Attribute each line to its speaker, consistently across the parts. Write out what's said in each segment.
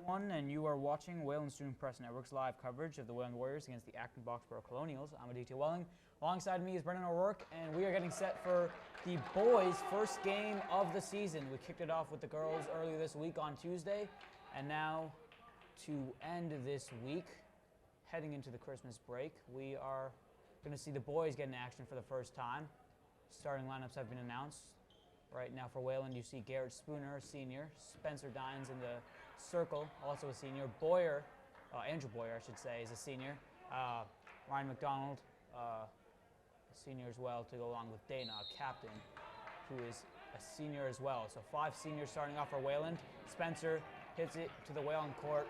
Speaker 1: everyone, and you are watching Whalen Student Press Network's live coverage of the Whalen Warriors against the Acton Boxborough Colonials. I'm Aditya Weling. Alongside me is Brendan O'Rourke, and we are getting set for the boys' first game of the season. We kicked it off with the girls earlier this week on Tuesday, and now to end this week, heading into the Christmas break, we are going to see the boys get in action for the first time. Starting lineups have been announced. Right now for Whalen, you see Garrett Spooner, a senior. Spencer Dines in the circle, also a senior. Boyer, Andrew Boyer, I should say, is a senior. Ryan McDonald, a senior as well, to go along with Dana, a captain, who is a senior as well. So 5 seniors starting off for Whalen. Spencer hits it to the Whalen court.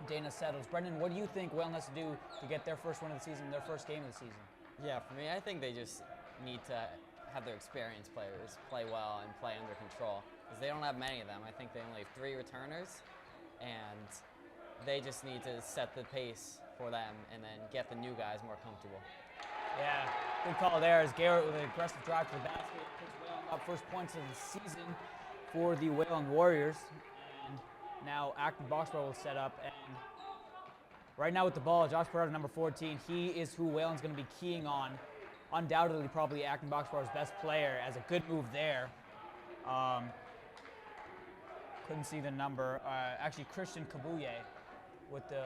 Speaker 1: Dana settles. Brendan, what do you think Whalen has to do to get their first win of the season, their first game of the season?
Speaker 2: Yeah, for me, I think they just need to have their experienced players play well and play under control, because they don't have many of them. I think they only have 3 returners, and they just need to set the pace for them and then get the new guys more comfortable.
Speaker 1: Yeah, good call there as Garrett with an aggressive drive to the basket puts Whalen up first points of the season for the Whalen Warriors. And now Acton Boxborough will set up, and right now with the ball, Josh Peretta, number 14, he is who Whalen's going to be keying on. Undoubtedly, probably Acton Boxborough's best player, as a good move there. Couldn't see the number. Actually, Christian Kabuye with the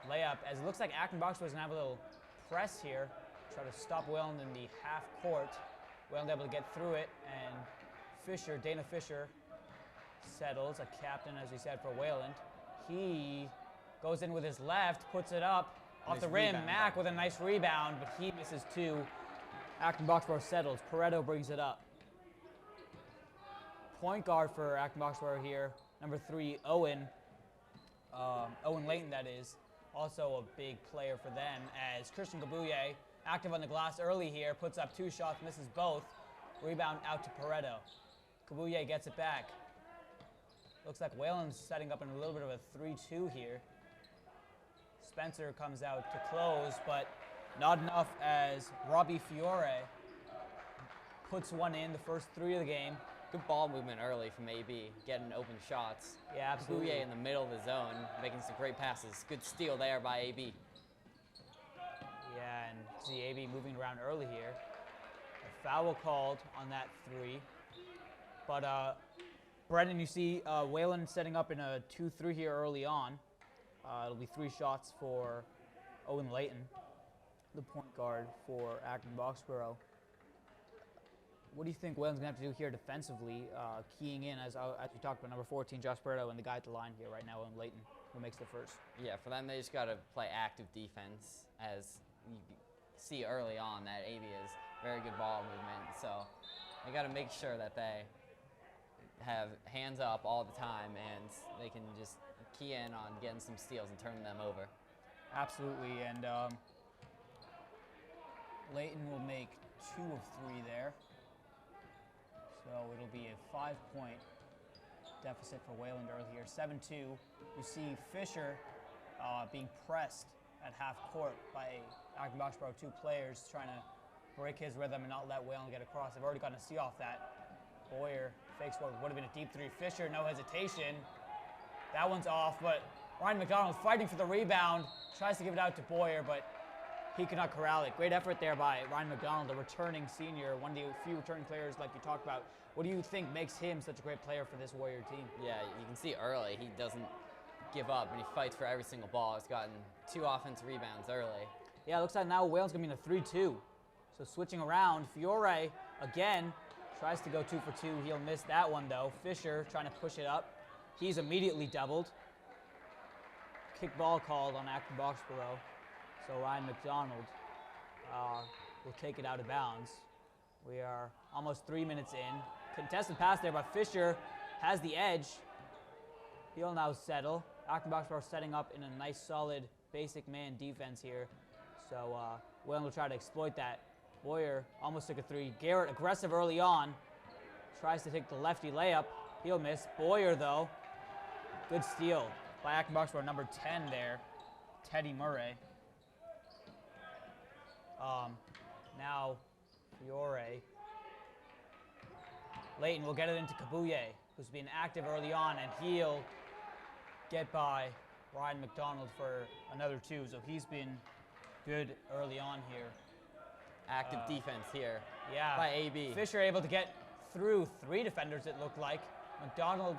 Speaker 1: layup, as it looks like Acton Boxborough's going to have a little press here, try to stop Whalen in the half court. Whalen able to get through it, and Fisher, Dana Fisher, settles, a captain, as we said, for Whalen. He goes in with his left, puts it up, off the rim. Mack with a nice rebound, but he misses 2. Acton Boxborough settles. Pareto brings it up. Point guard for Acton Boxborough here, number 3, Owen. Owen Layton, that is. Also a big player for them, as Christian Kabuye, active on the glass early here, puts up 2 shots, misses both. Rebound out to Pareto. Kabuye gets it back. Looks like Whalen's setting up in a little bit of a 3-2 here. Spencer comes out to close, but not enough, as Robbie Fiore puts one in, the first 3 of the game.
Speaker 2: Good ball movement early from AB, getting open shots.
Speaker 1: Yeah, absolutely.
Speaker 2: Kabuye in the middle of the zone, making some great passes. Good steal there by AB.
Speaker 1: Yeah, and see AB moving around early here. A foul called on that 3. But Brendan, you see Whalen setting up in a 2-3 here early on. It'll be 3 shots for Owen Layton, the point guard for Acton Boxborough. What do you think Whalen's going to have to do here defensively, keying in, as we talked about, number 14, Josh Pareto, and the guy at the line here right now, Owen Layton, who makes the first?
Speaker 2: Yeah, for them, they just got to play active defense, as you see early on that AB is very good ball movement. So they got to make sure that they have hands up all the time, and they can just key in on getting some steals and turning them over.
Speaker 1: Absolutely, and Layton will make 2 of 3 there. So it'll be a 5-point deficit for Whalen early here, 7-2. You see Fisher being pressed at half court by Acton Boxborough, 2 players trying to break his rhythm and not let Whalen get across. They've already gotten a steal off that. Boyer fakes what would have been a deep 3. Fisher, no hesitation. That one's off, but Ryan McDonald fighting for the rebound, tries to give it out to Boyer, but he could not corral it. Great effort there by Ryan McDonald, a returning senior, one of the few returning players like you talked about. What do you think makes him such a great player for this Warrior team?
Speaker 2: Yeah, you can see early he doesn't give up, and he fights for every single ball. He's gotten 2 offensive rebounds early.
Speaker 1: Yeah, it looks like now Whalen's going to be in a 3-2. So switching around, Fiore again tries to go 2 for 2. He'll miss that one, though. Fisher trying to push it up. He's immediately doubled. Kick ball called on Acton Boxborough. So Ryan McDonald will take it out of bounds. We are almost 3 minutes in. Contested pass there, but Fisher has the edge. He'll now settle. Acton Boxborough setting up in a nice, solid, basic man defense here. So Whalen will try to exploit that. Boyer almost took a 3. Garrett aggressive early on. Tries to take the lefty layup. He'll miss. Boyer, though. Good steal by Acton Boxborough, number 10 there, Teddy Murray. Now Fiore. Layton will get it into Kabuye, who's been active early on, and he'll get by Ryan McDonald for another 2, so he's been good early on here.
Speaker 2: Active defense here
Speaker 1: Yeah.
Speaker 2: by AB.
Speaker 1: Fisher able to get through 3 defenders, it looked like. McDonald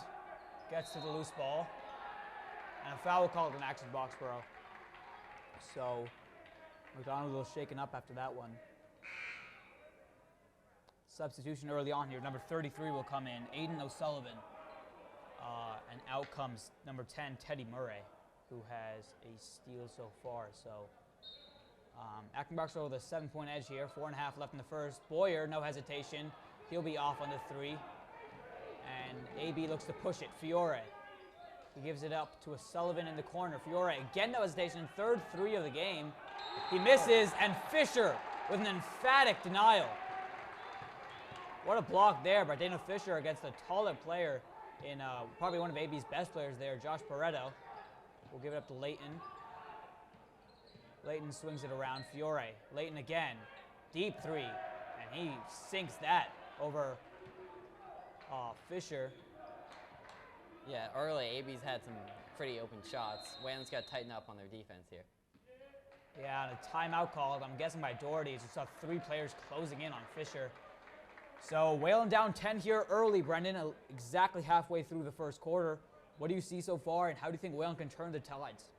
Speaker 1: gets to the loose ball. And a foul called in Action Boxborough. So McDonald was shaken up after that one. Substitution early on here. Number 33 will come in. Aiden O'Sullivan. And out comes number 10, Teddy Murray, who has a steal so far. So Acton Boxborough with a 7-point edge here. 4.5 left in the first. Boyer, no hesitation. He'll be off on the 3. And AB looks to push it. Fiore. He gives it up to O'Sullivan in the corner. Fiore, again, no hesitation. Third 3 of the game. He misses, and Fisher with an emphatic denial. What a block there by Dana Fisher against a taller player in probably one of AB's best players there, Josh Pareto. We'll give it up to Leighton. Leighton swings it around. Fiore. Leighton again. Deep 3. And he sinks that over Fisher.
Speaker 2: Yeah, early AB's had some pretty open shots. Wayland's got to tighten up on their defense here.
Speaker 1: Yeah, and a timeout called, I'm guessing by Doherty. You saw 3 players closing in on Fisher. So Wayland down 10 here early, Brendan, exactly halfway through the first quarter. What do you see so far, and how do you think Wayland can turn the tides?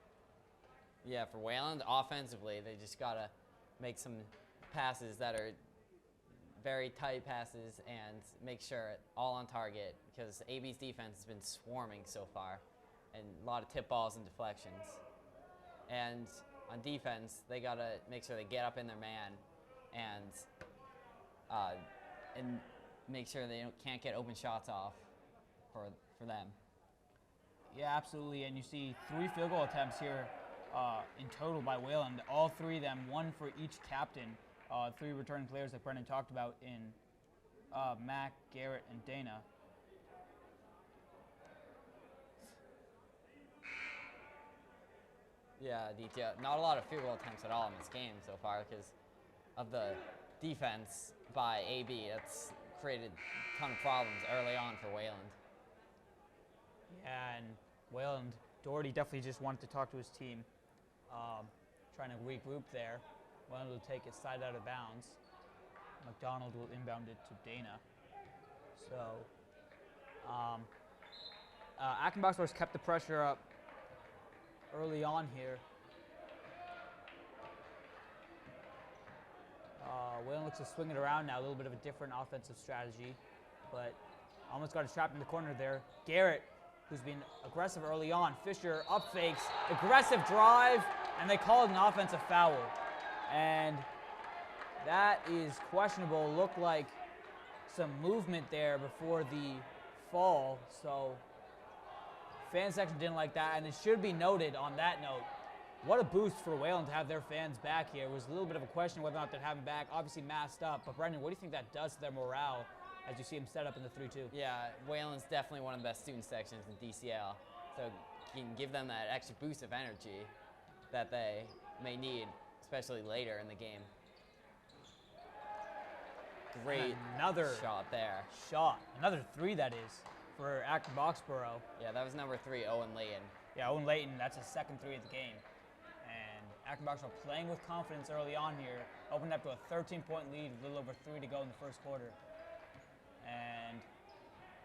Speaker 2: Yeah, for Wayland, offensively, they just got to make some passes that are very tight passes and make sure all on target, because AB's defense has been swarming so far, and a lot of tip balls and deflections. And on defense, they got to make sure they get up in their man and make sure they can't get open shots off for them.
Speaker 1: Yeah, absolutely, and you see 3 field goal attempts here in total by Wayland. All 3 of them, 1 for each captain. 3 returning players that Brendan talked about in Mac, Garrett, and Dana.
Speaker 2: Yeah, Aditya, not a lot of field goal attempts at all in this game so far because of the defense by AB. That's created a ton of problems early on for Wayland.
Speaker 1: Yeah, and Wayland, Doherty definitely just wanted to talk to his team, trying to regroup there. Wayland will take it side out of bounds. McDonald will inbound it to Dana. So, Acton Boxborough kept the pressure up early on here. Wayland looks to swing it around now, a little bit of a different offensive strategy, but almost got it trapped in the corner there. Garrett, who's been aggressive early on. Fisher up fakes, aggressive drive, and they called an offensive foul. And that is questionable. Looked like some movement there before the fall, so fan section didn't like that, and it should be noted on that note, what a boost for Wayland to have their fans back here. It was a little bit of a question whether or not they'd have them back, obviously masked up, but Brendan, what do you think that does to their morale as you see them set up in the 3-2?
Speaker 2: Yeah, Wayland's definitely one of the best student sections in DCL, so you can give them that extra boost of energy that they may need, especially later in the game. Great
Speaker 1: another
Speaker 2: shot there.
Speaker 1: Another 3, that is, for Acton Boxborough.
Speaker 2: Yeah, that was number 3, Owen Layton.
Speaker 1: Yeah, Owen Layton, that's his second 3 of the game. And Acton Boxborough playing with confidence early on here, opened up to a 13-point lead, a little over 3 to go in the first quarter. And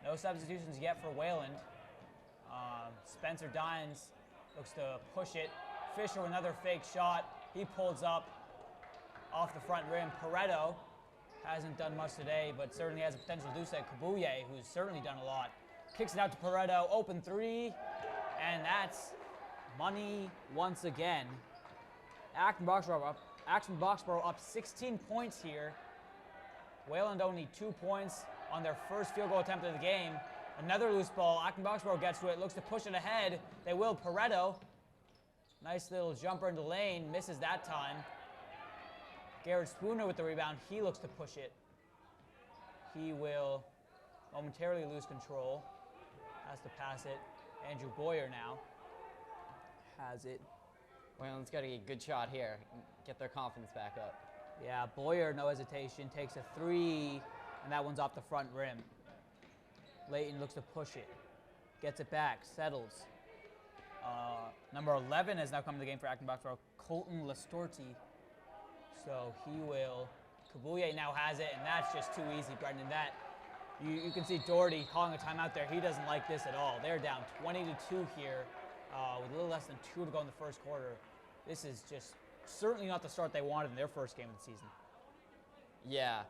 Speaker 1: no substitutions yet for Wayland. Spencer Dines looks to push it. Fisher with another fake shot. He pulls up off the front rim. Pareto hasn't done much today, but certainly has the potential to do so. Kabuye, who's certainly done a lot, kicks it out to Pareto. Open 3, and that's money once again. Acton Boxborough up 16 points here. Wayland only 2 points on their first field goal attempt of the game. Another loose ball. Acton Boxborough gets to it, looks to push it ahead. They will. Pareto. Nice little jumper into lane, misses that time. Garrett Spooner with the rebound. He looks to push it. He will momentarily lose control. Has to pass it. Andrew Boyer now has it.
Speaker 2: Wayland's got to get a good shot here, get their confidence back up.
Speaker 1: Yeah, Boyer, no hesitation, takes a 3, and that one's off the front rim. Layton looks to push it, gets it back, settles. Number 11 has now come to the game for Acton Boxborough, Colton Lestorti. So he will, Kabuye now has it, and that's just too easy, Brendan. That, you can see Doherty calling a timeout there. He doesn't like this at all. They're down 20-2 here with a little less than 2 to go in the first quarter. This is just certainly not the start they wanted in their first game of the season.
Speaker 2: Yeah,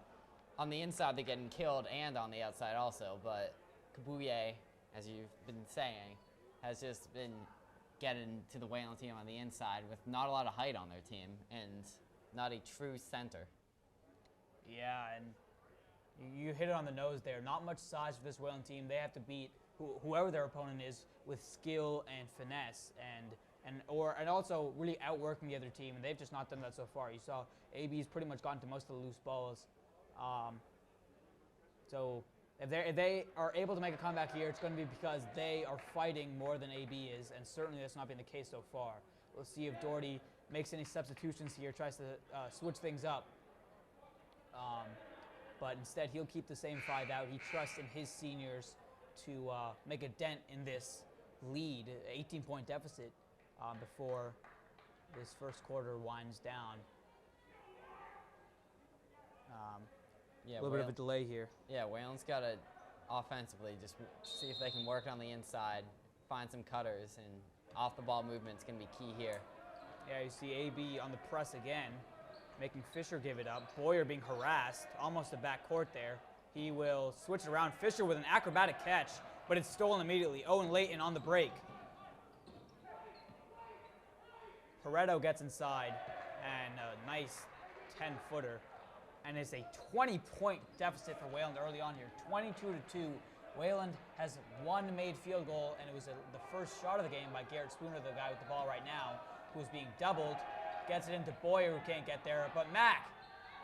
Speaker 2: on the inside they're getting killed and on the outside also, but Kabuye, as you've been saying, has just been getting to the Weling team on the inside with not a lot of height on their team and not a true center.
Speaker 1: Yeah, and you hit it on the nose there. Not much size for this Weling team. They have to beat whoever their opponent is with skill and finesse and also really outworking the other team, and they've just not done that so far. You saw AB's pretty much gotten to most of the loose balls. So if they are able to make a comeback here, it's going to be because they are fighting more than AB is, and certainly that's not been the case so far. We'll see if Doherty makes any substitutions here, tries to switch things up. But instead, he'll keep the same 5 out. He trusts in his seniors to make a dent in this lead, 18-point deficit, before this first quarter winds down.
Speaker 2: Yeah,
Speaker 1: a little bit of a delay here.
Speaker 2: Yeah, Weling's got to offensively just see if they can work on the inside, find some cutters, and off-the-ball movement's going to be key here.
Speaker 1: Yeah, you see AB on the press again, making Fisher give it up. Boyer being harassed, almost a backcourt there. He will switch it around. Fisher with an acrobatic catch, but it's stolen immediately. Owen Layton on the break. Pareto gets inside, and a nice 10-footer. And it's a 20-point deficit for Wayland early on here, 22-2. Wayland has one made field goal, and it was the first shot of the game by Garrett Spooner, the guy with the ball right now, who's being doubled. Gets it into Boyer, who can't get there. But Mack,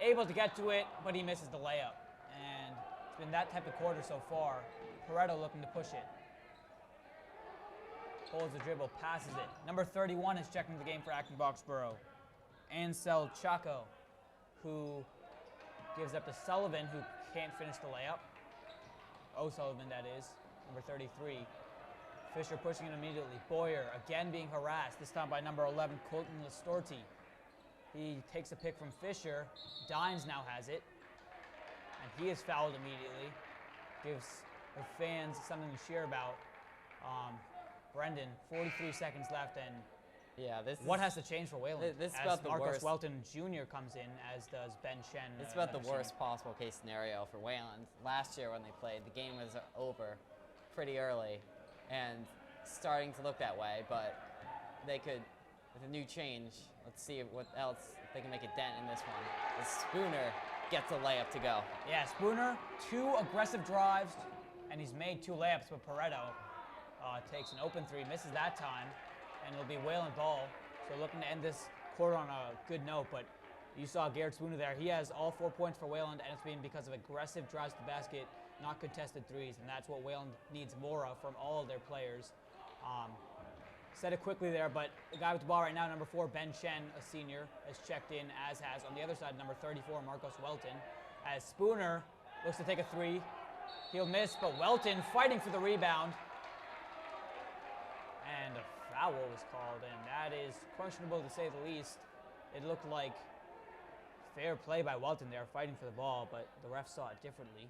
Speaker 1: able to get to it, but he misses the layup. And it's been that type of quarter so far. Pareto looking to push it. Holds the dribble, passes it. Number 31 is checking the game for Acton Boxborough. Ansel Chaco, who gives up to Sullivan, who can't finish the layup. O'Sullivan, that is, number 33. Fisher pushing it immediately. Boyer again being harassed, this time by number 11, Colton Lestorti. He takes a pick from Fisher. Dines now has it, and he is fouled immediately. Gives the fans something to cheer about. Brendan, 43 seconds left, and
Speaker 2: yeah,
Speaker 1: what has to change for Wayland?
Speaker 2: This is
Speaker 1: as
Speaker 2: about the
Speaker 1: Marcus
Speaker 2: worst.
Speaker 1: Welton Jr. comes in, as does Ben Shen.
Speaker 2: It's about the worst possible case scenario for Wayland. Last year when they played, the game was over pretty early and starting to look that way, but they could, with a new change, let's see what else, if they can make a dent in this one. As Spooner gets a layup to go.
Speaker 1: Yeah, Spooner, 2 aggressive drives, and he's made 2 layups, but Pareto takes an open 3, misses that time, and it'll be Wayland ball. So looking to end this quarter on a good note, but you saw Garrett Spooner there. He has all 4 points for Wayland, and it's been because of aggressive drives to the basket, not contested threes, and that's what Wayland needs more of from all of their players. Said it quickly there, but the guy with the ball right now, number 4, Ben Shen, a senior, has checked in, as has on the other side, number 34, Marcos Welton. As Spooner looks to take a 3, he'll miss, but Welton fighting for the rebound. And a foul was called, and that is questionable to say the least. It looked like fair play by Welton there, fighting for the ball, but the ref saw it differently.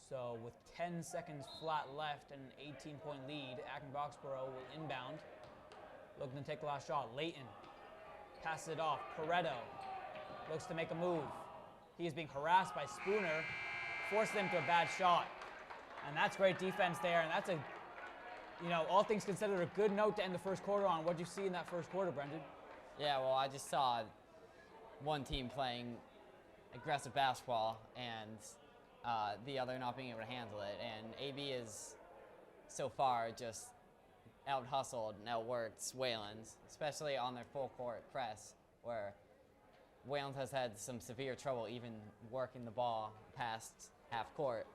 Speaker 1: So with 10 seconds flat left and an 18-point lead, Acton Boxborough will inbound. Looking to take the last shot. Layton passes it off. Pareto looks to make a move. He is being harassed by Spooner, forcing him to a bad shot. And that's great defense there, and that's a, all things considered, a good note to end the first quarter on. What did you see in that first quarter, Brendan?
Speaker 2: Yeah, well, I just saw one team playing aggressive basketball and the other not being able to handle it. And AB is so far just out-hustled and outworked Wayland, especially on their full-court press, where Wayland has had some severe trouble even working the ball past half court.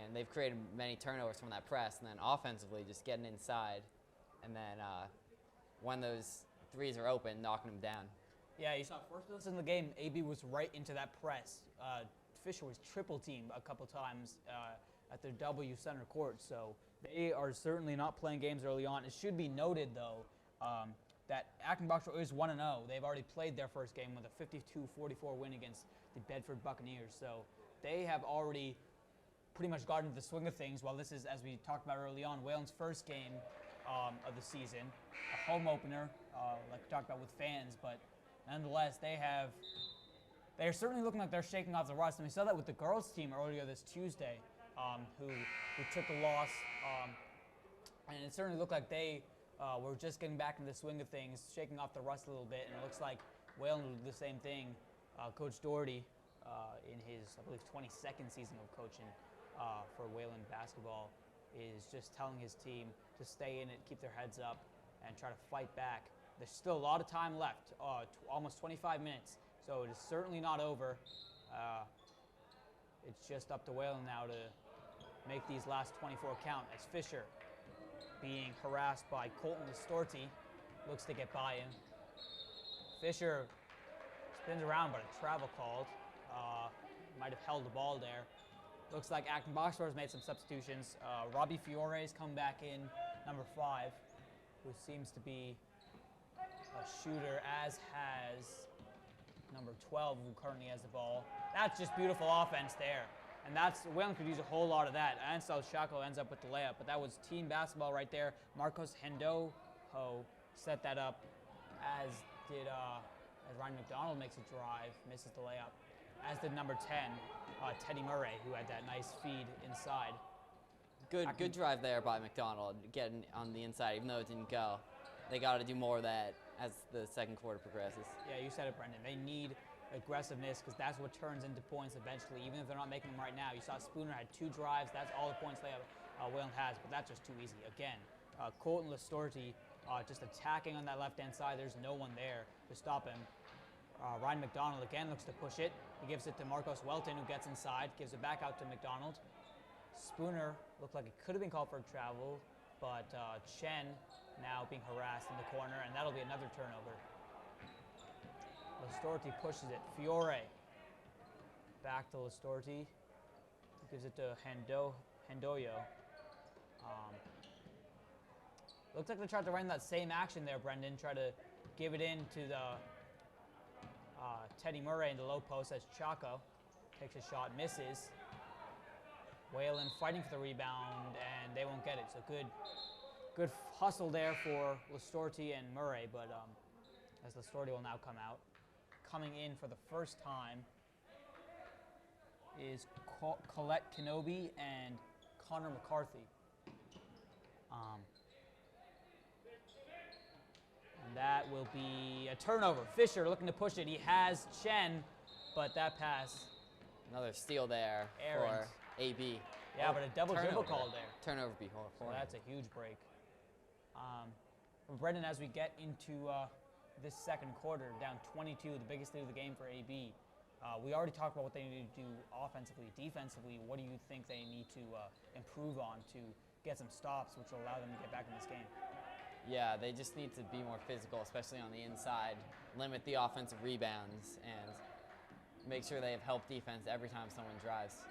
Speaker 2: And they've created many turnovers from that press, and then offensively just getting inside, and then when those threes are open, knocking them down.
Speaker 1: Yeah, you saw first notice in the game, AB was right into that press. Fisher was triple teamed a couple times at their W center court, so They are certainly not playing games early on. It should be noted, though, that Acton Boxer is 1-0. They've already played their first game with a 52-44 win against the Bedford Buccaneers. So they have already pretty much gotten into the swing of things, while this is, as we talked about early on, Welin's first game of the season, a home opener, like we talked about with fans, but nonetheless, they're certainly looking like they're shaking off the rust. And we saw that with the girls' team earlier this Tuesday, who took a loss, and it certainly looked like they were just getting back into the swing of things, shaking off the rust a little bit, and it looks like Whalen will do the same thing. Coach Doherty, in his, I believe, 22nd season of coaching for Whalen basketball, is just telling his team to stay in it, keep their heads up, and try to fight back. There's still a lot of time left, almost 25 minutes, so it is certainly not over. It's just up to Whalen now to make these last 24 count, as Fisher, being harassed by Colton Listorti, looks to get by him. Fisher spins around, but a travel called. Might have held the ball there. Looks like Acton Boxer has made some substitutions. Robbie Fiore's come back in, number 5, who seems to be a shooter, as has number 12, who currently has the ball. That's just beautiful offense there. And Whalen could use a whole lot of that. And so Shako ends up with the layup, but that was team basketball right there. Marcos Hendojo set that up, as Ryan McDonald makes a drive, misses the layup, as did number 10, Teddy Murray, who had that nice feed inside.
Speaker 2: Good drive there by McDonald, getting on the inside, even though it didn't go. They got to do more of that as the second quarter progresses.
Speaker 1: Yeah, you said it, Brendan. They need aggressiveness, because that's what turns into points eventually, even if they're not making them right now. You saw Spooner had 2 drives. That's all the points Whalen has, but that's just too easy. Again, Colton Listorti just attacking on that left-hand side. There's no one there to stop him. Ryan McDonald again looks to push it. He gives it to Marcos Welton, who gets inside, gives it back out to McDonald. Spooner looked like it could have been called for travel, but Chen now being harassed in the corner, and that'll be another turnover. Listorti pushes it. Fiore back to Listorti. Gives it to Hendojo. Looks like they tried to run that same action there, Brendan. Try to give it in to the Teddy Murray in the low post, as Chaco takes a shot, misses. Whalen fighting for the rebound, and they won't get it. So good hustle there for Listorti and Murray, but as Listorti will now come out. Coming in for the first time is Colette Kenobi and Connor McCarthy. And that will be a turnover. Fisher looking to push it. He has Chen, but that pass.
Speaker 2: Another steal there
Speaker 1: Errant.
Speaker 2: for AB.
Speaker 1: Yeah, but a double dribble call there.
Speaker 2: Turnover before.
Speaker 1: So that's a huge break. Brendan, as we get into this second quarter, down 22, the biggest lead of the game for AB. We already talked about what they need to do offensively. Defensively, what do you think they need to improve on to get some stops, which will allow them to get back in this game?
Speaker 2: Yeah, they just need to be more physical, especially on the inside, limit the offensive rebounds, and make sure they have help defense every time someone drives.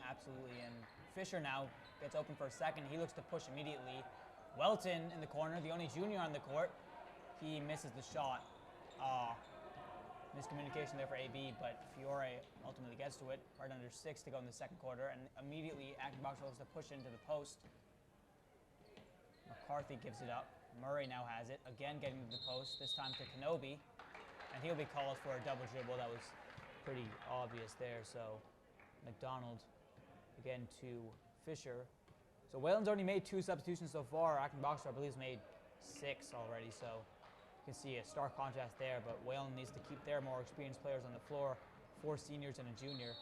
Speaker 2: Absolutely,
Speaker 1: and Fisher now gets open for a second. He looks to push immediately. Welton in the corner, the only junior on the court. He misses the shot. Miscommunication there for AB, but Fiore ultimately gets to it. Right under 6 to go in the second quarter, and immediately Acton Boxer looks to push into the post. McCarthy gives it up. Murray now has it, again getting to the post, this time to Kenobi, and he'll be called for a double dribble. That was pretty obvious there, so McDonald again to Fisher. So Whalen's already made 2 substitutions so far. Acton Boxer, I believe, has made 6 already, so you can see a stark contrast there, but Whalen needs to keep their more experienced players on the floor, 4 seniors and a junior,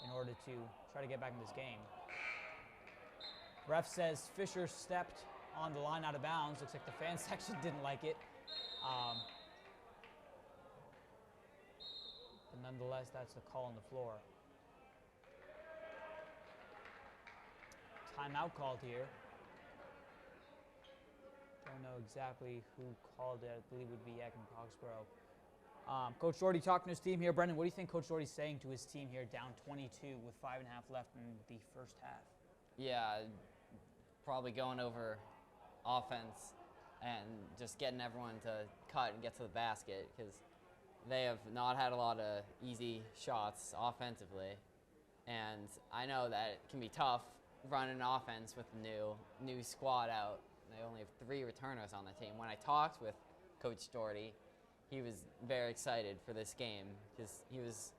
Speaker 1: in order to try to get back in this game. Ref says Fisher stepped on the line out of bounds. Looks like the fan section didn't like it. But nonetheless, that's the call on the floor. Timeout called here. Don't know exactly who called it. I believe it would be Acton Boxborough. Coach Doherty talking to his team here. Brendan, what do you think Coach Doherty's saying to his team here, down 22 with 5.5 left in the first half?
Speaker 2: Yeah, probably going over offense and just getting everyone to cut and get to the basket because they have not had a lot of easy shots offensively. And I know that it can be tough running an offense with a new squad out. They only have 3 returners on the team. When I talked with Coach Doherty, he was very excited for this game because he was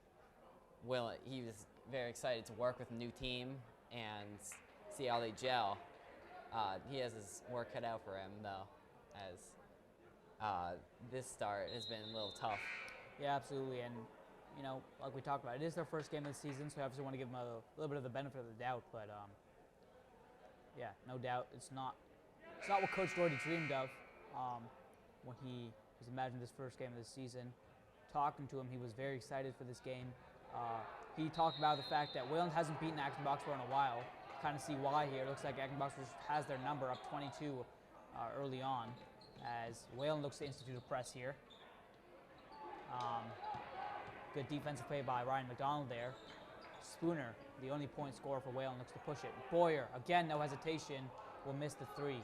Speaker 2: very excited to work with a new team and see how they gel. He has his work cut out for him, though, as this start has been a little tough.
Speaker 1: Yeah, absolutely. And, you know, like we talked about, it is their first game of the season, so I obviously want to give them a little bit of the benefit of the doubt. But, yeah, no doubt, it's not what Coach Doherty dreamed of when he was imagining this first game of the season. Talking to him, he was very excited for this game. He talked about the fact that Weling hasn't beaten Acton Boxborough in a while. Kind of see why here. It looks like Acton Boxborough has their number up 22 early on, as Weling looks to institute a press here. Good defensive play by Ryan McDonald there. Spooner, the only point scorer for Weling, looks to push it. Boyer, again, no hesitation, will miss the 3. He's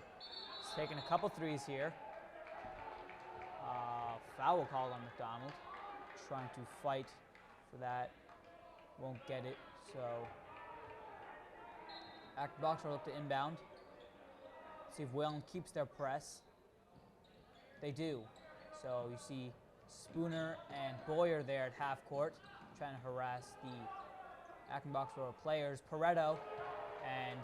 Speaker 1: taking a couple threes here. Foul call on McDonald. Trying to fight for that. Won't get it, so Acton Boxborough look to inbound. See if Weling keeps their press. They do. So you see Spooner and Boyer there at half court trying to harass the Acton Boxborough players. Pareto, and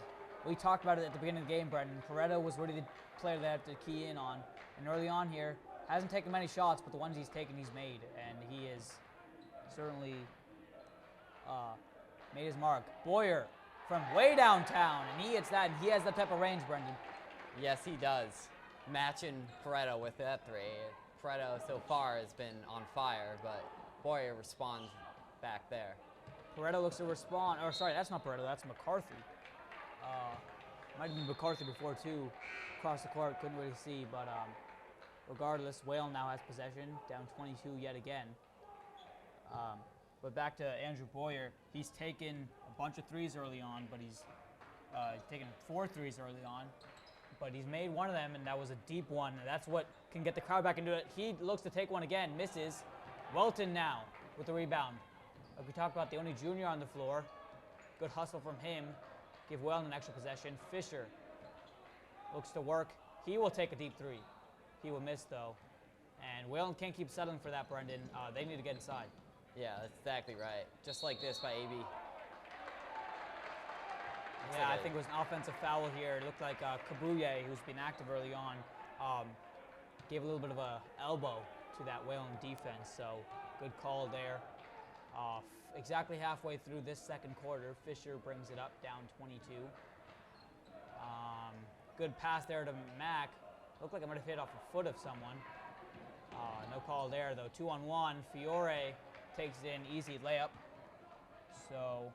Speaker 1: we talked about it at the beginning of the game, Brendan. Pareto was really the player they had to key in on. And early on here, hasn't taken many shots, but the ones he's taken, he's made. And he is certainly made his mark. Boyer from way downtown, and he hits that, and he has that type of range, Brendan.
Speaker 2: Yes, he does. Matching Pareto with that 3. Pareto so far has been on fire, but Boyer responds back there.
Speaker 1: Pareto looks to respond. Or sorry, that's not Pareto, that's McCarthy. Might have been McCarthy before too. Across the court, couldn't really see, but regardless, Weling now has possession, down 22 yet again. But back to Andrew Boyer, he's taken a bunch of threes early on, but he's taken 4 threes early on. But he's made one of them, and that was a deep one. And that's what can get the crowd back into it. He looks to take one again, misses. Welton now with the rebound. Like we talked about, the only junior on the floor. Good hustle from him. Give Weling an extra possession. Fisher looks to work. He will take a deep 3. He will miss, though. And Weling can't keep settling for that, Brendan. They need to get inside.
Speaker 2: Yeah, that's exactly right. Just like this by AB.
Speaker 1: Yeah, I think it was an offensive foul here. It looked like Kabuye, who's been active early on, gave a little bit of a elbow to that Weling defense. So good call there. Exactly halfway through this second quarter, Fisher brings it up, down 22. Good pass there to Mack. Looked like it might have hit off the foot of someone. No call there, though. 2-on-1. Fiore takes it in, easy layup. So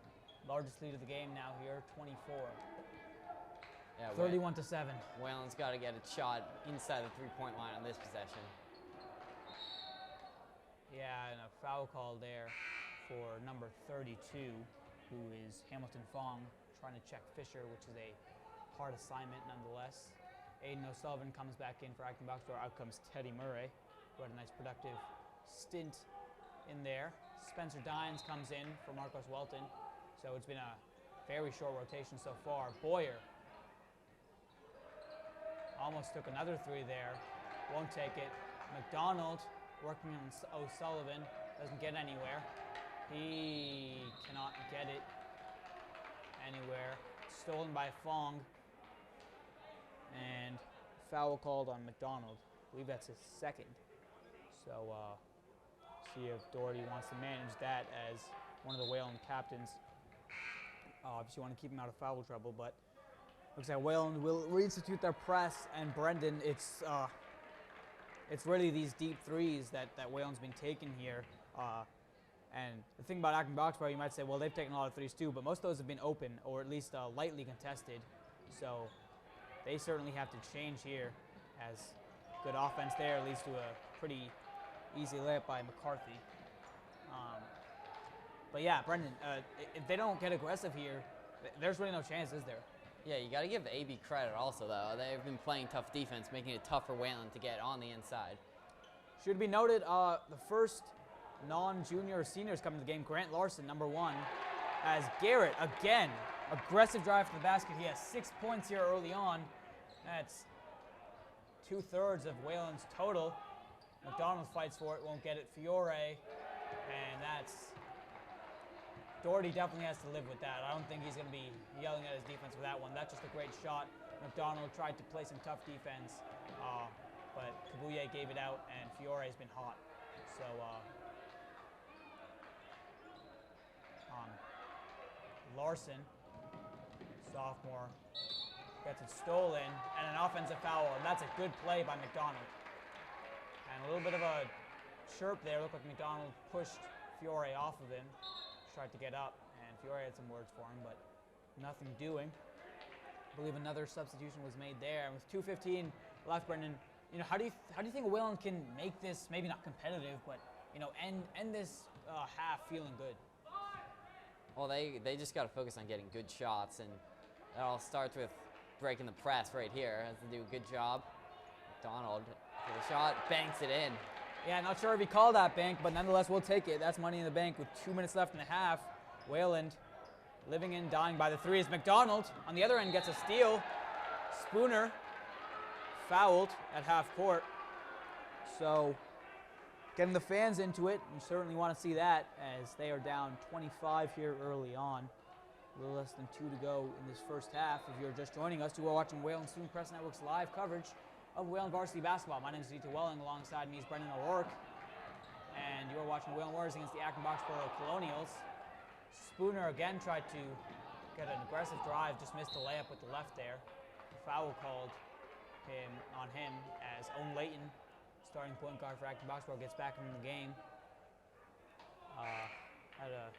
Speaker 1: largest lead of the game now here, 24.
Speaker 2: Yeah,
Speaker 1: 31-7.
Speaker 2: Weling's got to get a shot inside the 3-point line on this possession.
Speaker 1: Yeah, and a foul call there for number 32, who is Hamilton Fong, trying to check Fisher, which is a hard assignment nonetheless. Aiden O'Sullivan comes back in for Acton Boxborough. Out comes Teddy Murray, who had a nice productive stint in there. Spencer Dines comes in for Marcos Welton. So it's been a very short rotation so far. Boyer almost took another 3 there. Won't take it. McDonald working on O'Sullivan. Doesn't get anywhere. He cannot get it anywhere. Stolen by Fong. And foul called on McDonald. I believe that's his second. So see if Doherty wants to manage that as one of the Weling captains. Obviously, you want to keep him out of foul trouble, but looks like Weling will reinstitute their press. And Brendan, it's really these deep threes that Weling's been taking here. And the thing about Acton Boxborough, you might say, well, they've taken a lot of threes too, but most of those have been open or at least lightly contested. So they certainly have to change here, as good offense there leads to a pretty easy layup by McCarthy. But yeah, Brendan, if they don't get aggressive here, there's really no chance, is there?
Speaker 2: Yeah, you got to give AB credit also, though. They've been playing tough defense, making it tough for Weling to get on the inside.
Speaker 1: Should be noted, the first non-junior or seniors coming to the game, Grant Larson, number 1, as Garrett, again, aggressive drive to the basket. He has 6 points here early on. That's 2/3 of Weling's total. McDonald fights for it, won't get it. Fiore, and that's... Doherty definitely has to live with that. I don't think he's going to be yelling at his defense for that one. That's just a great shot. McDonald tried to play some tough defense, but Kabuye gave it out, and Fiore's been hot. So, Larson, sophomore, gets it stolen, and an offensive foul, and that's a good play by McDonald. And a little bit of a chirp there. Looked like McDonald pushed Fiore off of him, tried to get up, and Fiore had some words for him, but nothing doing. I believe another substitution was made there, and with 2:15 left, Brendan, you know, how do you think Weling can make this maybe not competitive, but you know, end this half feeling good?
Speaker 2: Well, they just got to focus on getting good shots, and it all starts with breaking the press right here. Has to do a good job. McDonald for the shot, banks it in.
Speaker 1: Yeah, not sure if he called that bank, but nonetheless, we'll take it. That's money in the bank with 2 minutes left in the half. Wayland living and dying by the three is McDonald. On the other end, gets a steal. Spooner fouled at half court. So getting the fans into it, you certainly want to see that as they are down 25 here early on. A little less than 2 to go in this first half. If you're just joining us, you are watching Wayland Student Press Network's live coverage of Wayland Varsity Basketball. My name is Aditya Weling. Alongside me is Brendan O'Rourke. And you are watching the Wayland Warriors against the Acton Boxborough Colonials. Spooner again tried to get an aggressive drive, just missed the layup with the left there. A foul called on him as Owen Layton, starting point guard for Acton Boxborough, gets back into the game. Had a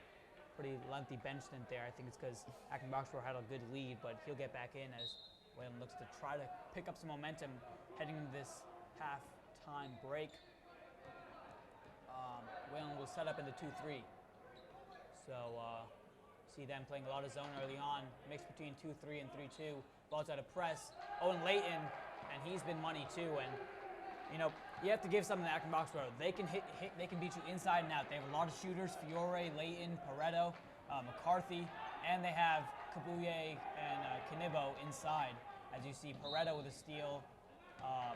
Speaker 1: pretty lengthy bench stint there. I think it's because Acton Boxborough had a good lead, but he'll get back in as Wayland looks to try to pick up some momentum heading into this half-time break. Wayland will set up into 2-3. So see them playing a lot of zone early on, mix between 2-3 and 3-2. Ball's out of press. Owen Layton, and he's been money too. And you know, you have to give something to Acton Boxborough. They can they can beat you inside and out. They have a lot of shooters: Fiore, Layton, Pareto, McCarthy, and they have Kabuye and Kanibo inside. As you see, Pareto with a steal,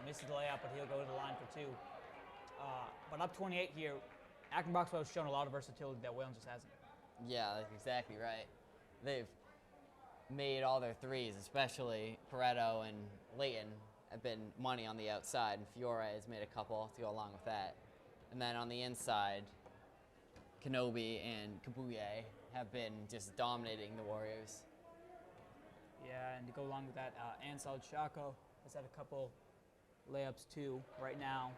Speaker 1: misses the layup, but he'll go to the line for 2. But up 28 here, Acton Boxborough has shown a lot of versatility that Wayland just hasn't.
Speaker 2: Yeah, that's exactly right. They've made all their threes, especially Pareto and Layton, have been money on the outside, and Fiore has made a couple to go along with that. And then on the inside, Kenobi and Kabuye have been just dominating the Warriors.
Speaker 1: Yeah, and to go along with that, Ansel Chaco has had a couple layups too. Right now,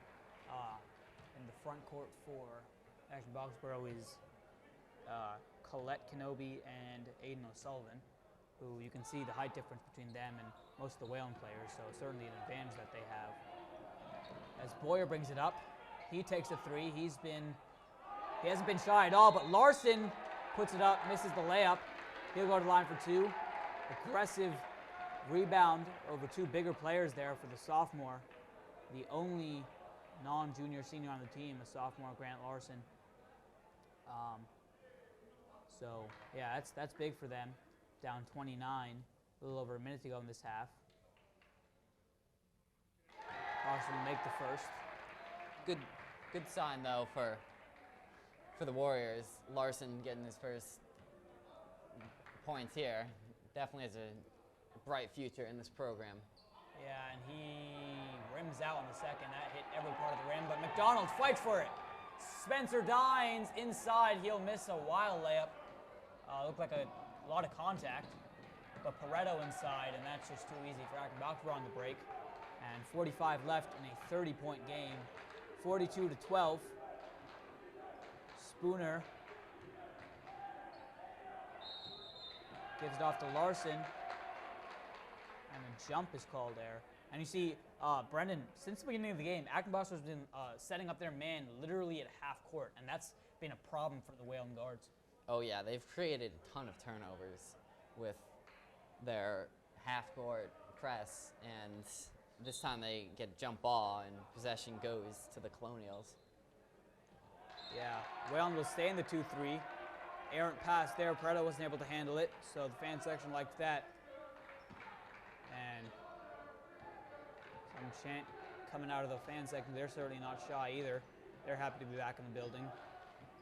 Speaker 1: in the front court for Acton Boxborough is Colette Kenobi and Aiden O'Sullivan, who you can see the height difference between them and most of the Wayland players, so certainly an advantage that they have. As Boyer brings it up, he takes a 3. He hasn't been shy at all, but Larson puts it up, misses the layup. He'll go to the line for 2. Aggressive rebound over 2 bigger players there for the sophomore. The only non-junior senior on the team, a sophomore, Grant Larson. So yeah, that's big for them. Down 29, a little over a minute to go in this half. Larson will make the first.
Speaker 2: Good sign though for the Warriors. Larson getting his first points here. Definitely has a bright future in this program.
Speaker 1: Yeah, and he rims out on the second. That hit every part of the rim, but McDonald fights for it. Spencer Dines inside. He'll miss a wild layup. Looked like a lot of contact, but Pareto inside, and that's just too easy for Acton Boxborough on the break. And 45 left in a 30-point game, 42-12. Spooner gives it off to Larson, and a jump is called there. And you see, Brendan, since the beginning of the game, Acton Boxborough has been setting up their man literally at half court, and that's been a problem for the Wayland guards.
Speaker 2: Oh yeah, they've created a ton of turnovers with their half-court press, and this time they get jump ball, and possession goes to the Colonials.
Speaker 1: Yeah, Weling will stay in the 2-3. Errant pass there. Pareto wasn't able to handle it, so the fan section liked that. And some chant coming out of the fan section. They're certainly not shy either. They're happy to be back in the building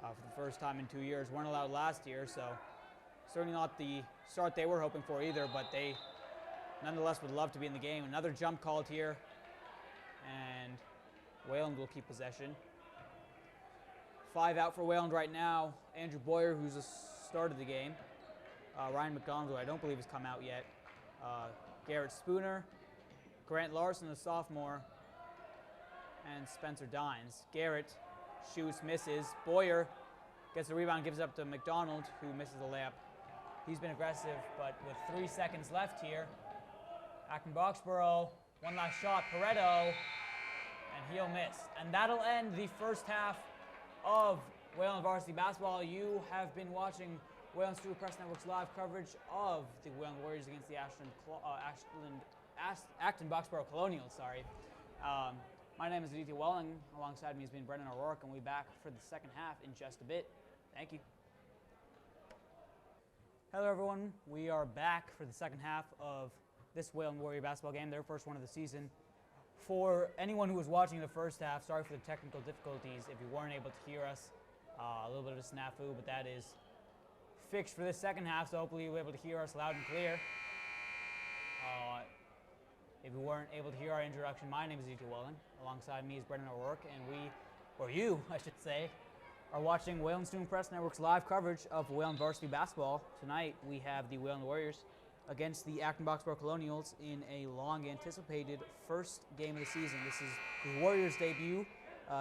Speaker 1: for the first time in 2 years. Weren't allowed last year, so certainly not the start they were hoping for either, but they nonetheless would love to be in the game. Another jump called here, and Wayland will keep possession. 5 out for Wayland right now. Andrew Boyer, who's started the game. Ryan McDonald, who I don't believe has come out yet. Garrett Spooner, Grant Larson, the sophomore, and Spencer Dines. Garrett shoots, misses. Boyer gets the rebound, gives it up to McDonald, who misses the layup. He's been aggressive, but with 3 seconds left here, Acton Boxborough, one last shot, Pareto, and he'll miss. And that'll end the first half of Wayland Varsity Basketball. You have been watching Wayland Student Press Network's live coverage of the Wayland Warriors against the Acton Boxborough Colonials. My name is Aditya Weling. Alongside me has been Brendan O'Rourke, and we'll be back for the second half in just a bit. Thank you. Hello, everyone. We are back for the second half of this Wayland Warrior basketball game, their first one of the season. For anyone who was watching the first half, sorry for the technical difficulties if you weren't able to hear us. A little bit of a snafu, but that is fixed for this second half, so hopefully you'll be able to hear us loud and clear. If you weren't able to hear our introduction, my name is Aditya Weling. Alongside me is Brendan O'Rourke, and you, I should say, are watching Wayland Student Press Network's live coverage of Wayland Varsity Basketball. Tonight, we have the Wayland Warriors against the Acton Boxborough Colonials in a long-anticipated first game of the season. This is the Warriors' debut.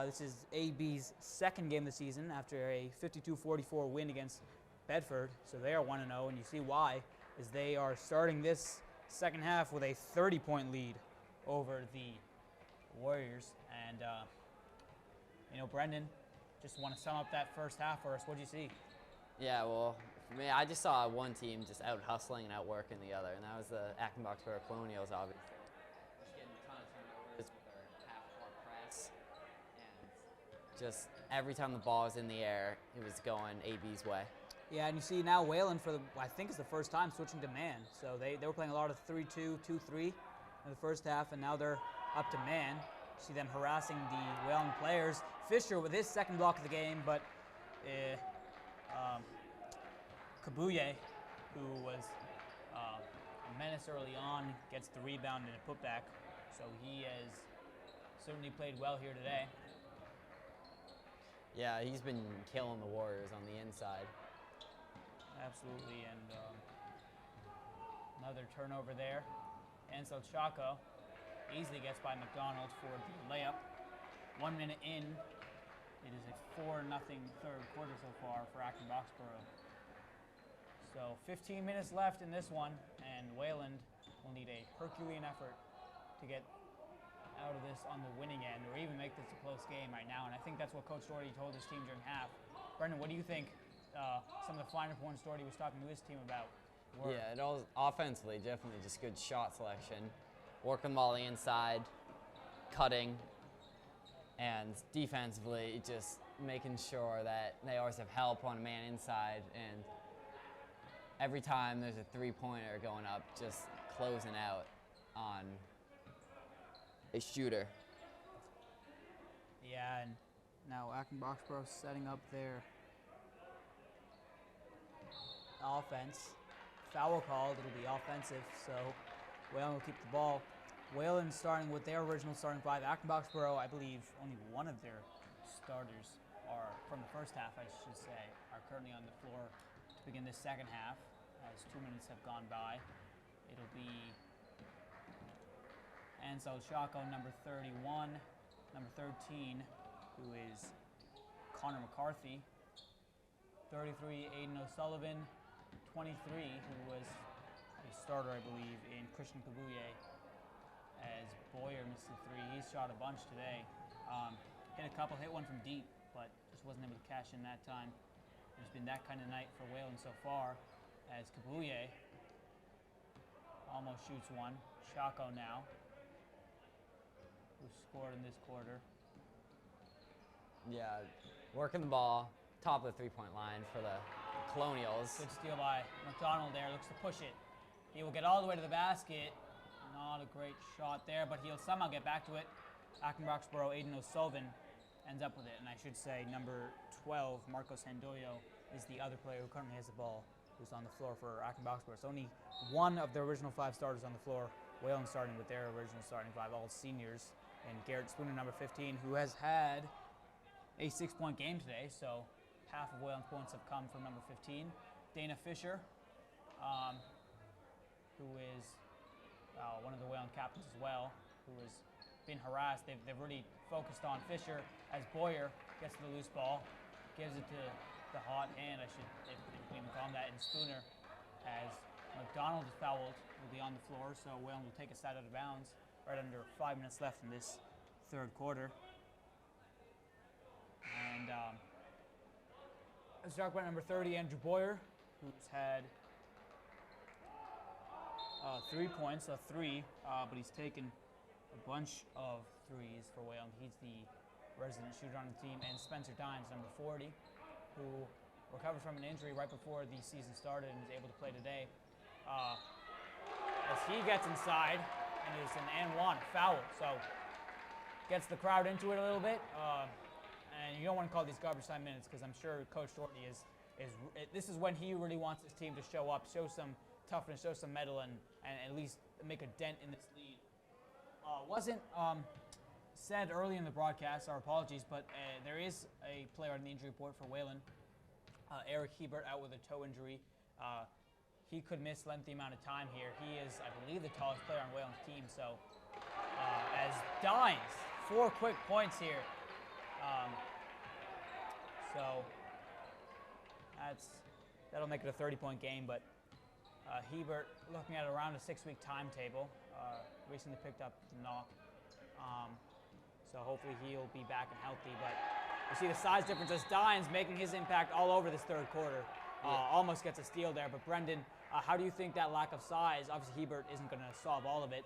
Speaker 1: This is AB's second game of the season after a 52-44 win against Bedford. So they are 1-0, and you see why, as they are starting this second half with a 30-point lead over the Warriors. And, Brendan, just want to sum up that first half for us. What did you see?
Speaker 2: Yeah, well, for me, I just saw one team just out hustling and outworking the other, and that was the Acton Boxborough Colonials, obviously. Just getting a ton of turnovers with their half-court press, and just every time the ball was in the air, it was going AB's way.
Speaker 1: Yeah, and you see now Wayland, I think it's the first time, switching to man. So they were playing a lot of 3-2, 2-3 in the first half, and now they're up to man. You see them harassing the Wayland players. Fisher with his second block of the game, but Kabuye, who was a menace early on, gets the rebound and a putback. So he has certainly played well here today.
Speaker 2: Yeah, he's been killing the Warriors on the inside.
Speaker 1: Absolutely, and another turnover there. Ansel Chaco easily gets by McDonald for the layup. 1 minute in, it is a 4-0 third quarter so far for Acton Boxborough. So 15 minutes left in this one, and Wayland will need a Herculean effort to get out of this on the winning end, or even make this a close game right now. And I think that's what Coach Doherty told his team during half. Brendan, what do you think some of the finer points Doherty was talking to his team about were?
Speaker 2: Yeah, it all offensively, definitely just good shot selection, working the ball the inside, cutting, and defensively just making sure that they always have help on a man inside, and every time there's a three-pointer going up, just closing out on a shooter.
Speaker 1: Yeah, and now Acton Boxborough setting up their offense. Foul called, it'll be offensive, so Wayland will keep the ball. Wayland starting with their original starting five. Acton Boxborough, I believe only one of their starters are from the first half, I should say, are currently on the floor to begin this second half, as 2 minutes have gone by. It'll be Ansel Chaco, number 31, number 13, who is Connor McCarthy, 33, Aiden O'Sullivan, 23, who was a starter, I believe, in Christian Kabuye, as Boyer missed the three. He's shot a bunch today. Hit a couple, hit one from deep, but just wasn't able to cash in that time. It's been that kind of night for Wayland so far, as Kabuye almost shoots one. Chaco now, who scored in this quarter.
Speaker 2: Yeah, working the ball, top of the three-point line for the Colonials.
Speaker 1: Good steal by McDonald there, looks to push it. He will get all the way to the basket. Not a great shot there, but he'll somehow get back to it. Acton-Boxborough, Aiden O'Sullivan ends up with it. And I should say number 12, Marcos Hendoyo, is the other player who currently has the ball, who's on the floor for Acton-Boxborough. It's only one of the original 5 starters on the floor. Weling starting with their original starting 5, all seniors. And Garrett Spooner, number 15, who has had a 6-point game today, so half of Weling's points have come from number 15. Dana Fisher, who is one of the Weling captains as well, who has been harassed. They've really focused on Fisher as Boyer gets the loose ball, gives it to the hot hand, if we can call him that, and Spooner, as McDonald is fouled, will be on the floor, so Weling will take a side out of bounds right under 5 minutes left in this third quarter. And let's talk about number 30, Andrew Boyer, who's had 3 points, a 3, but he's taken a bunch of threes for Weling. He's the resident shooter on the team. And Spencer Dines, number 40, who recovered from an injury right before the season started and is able to play today. As he gets inside, and it's an and one, foul, so gets the crowd into it a little bit. And you don't want to call these garbage time minutes because I'm sure Coach Doherty this is when he really wants his team to show up, show some toughness, show some mettle, and at least make a dent in this lead. Wasn't said early in the broadcast, our apologies, but there is a player on the injury report for Weling. Eric Hebert out with a toe injury. He could miss lengthy amount of time here. He is, I believe, the tallest player on Weling's team. So as Dines, 4 quick points here. So that'll make it a 30-point game, but Hebert looking at around a 6-week timetable. Recently picked up the knock, so hopefully he'll be back and healthy. But you see the size difference as Dines making his impact all over this third quarter. Almost gets a steal there, but Brendan, how do you think that lack of size? Obviously Hebert isn't going to solve all of it,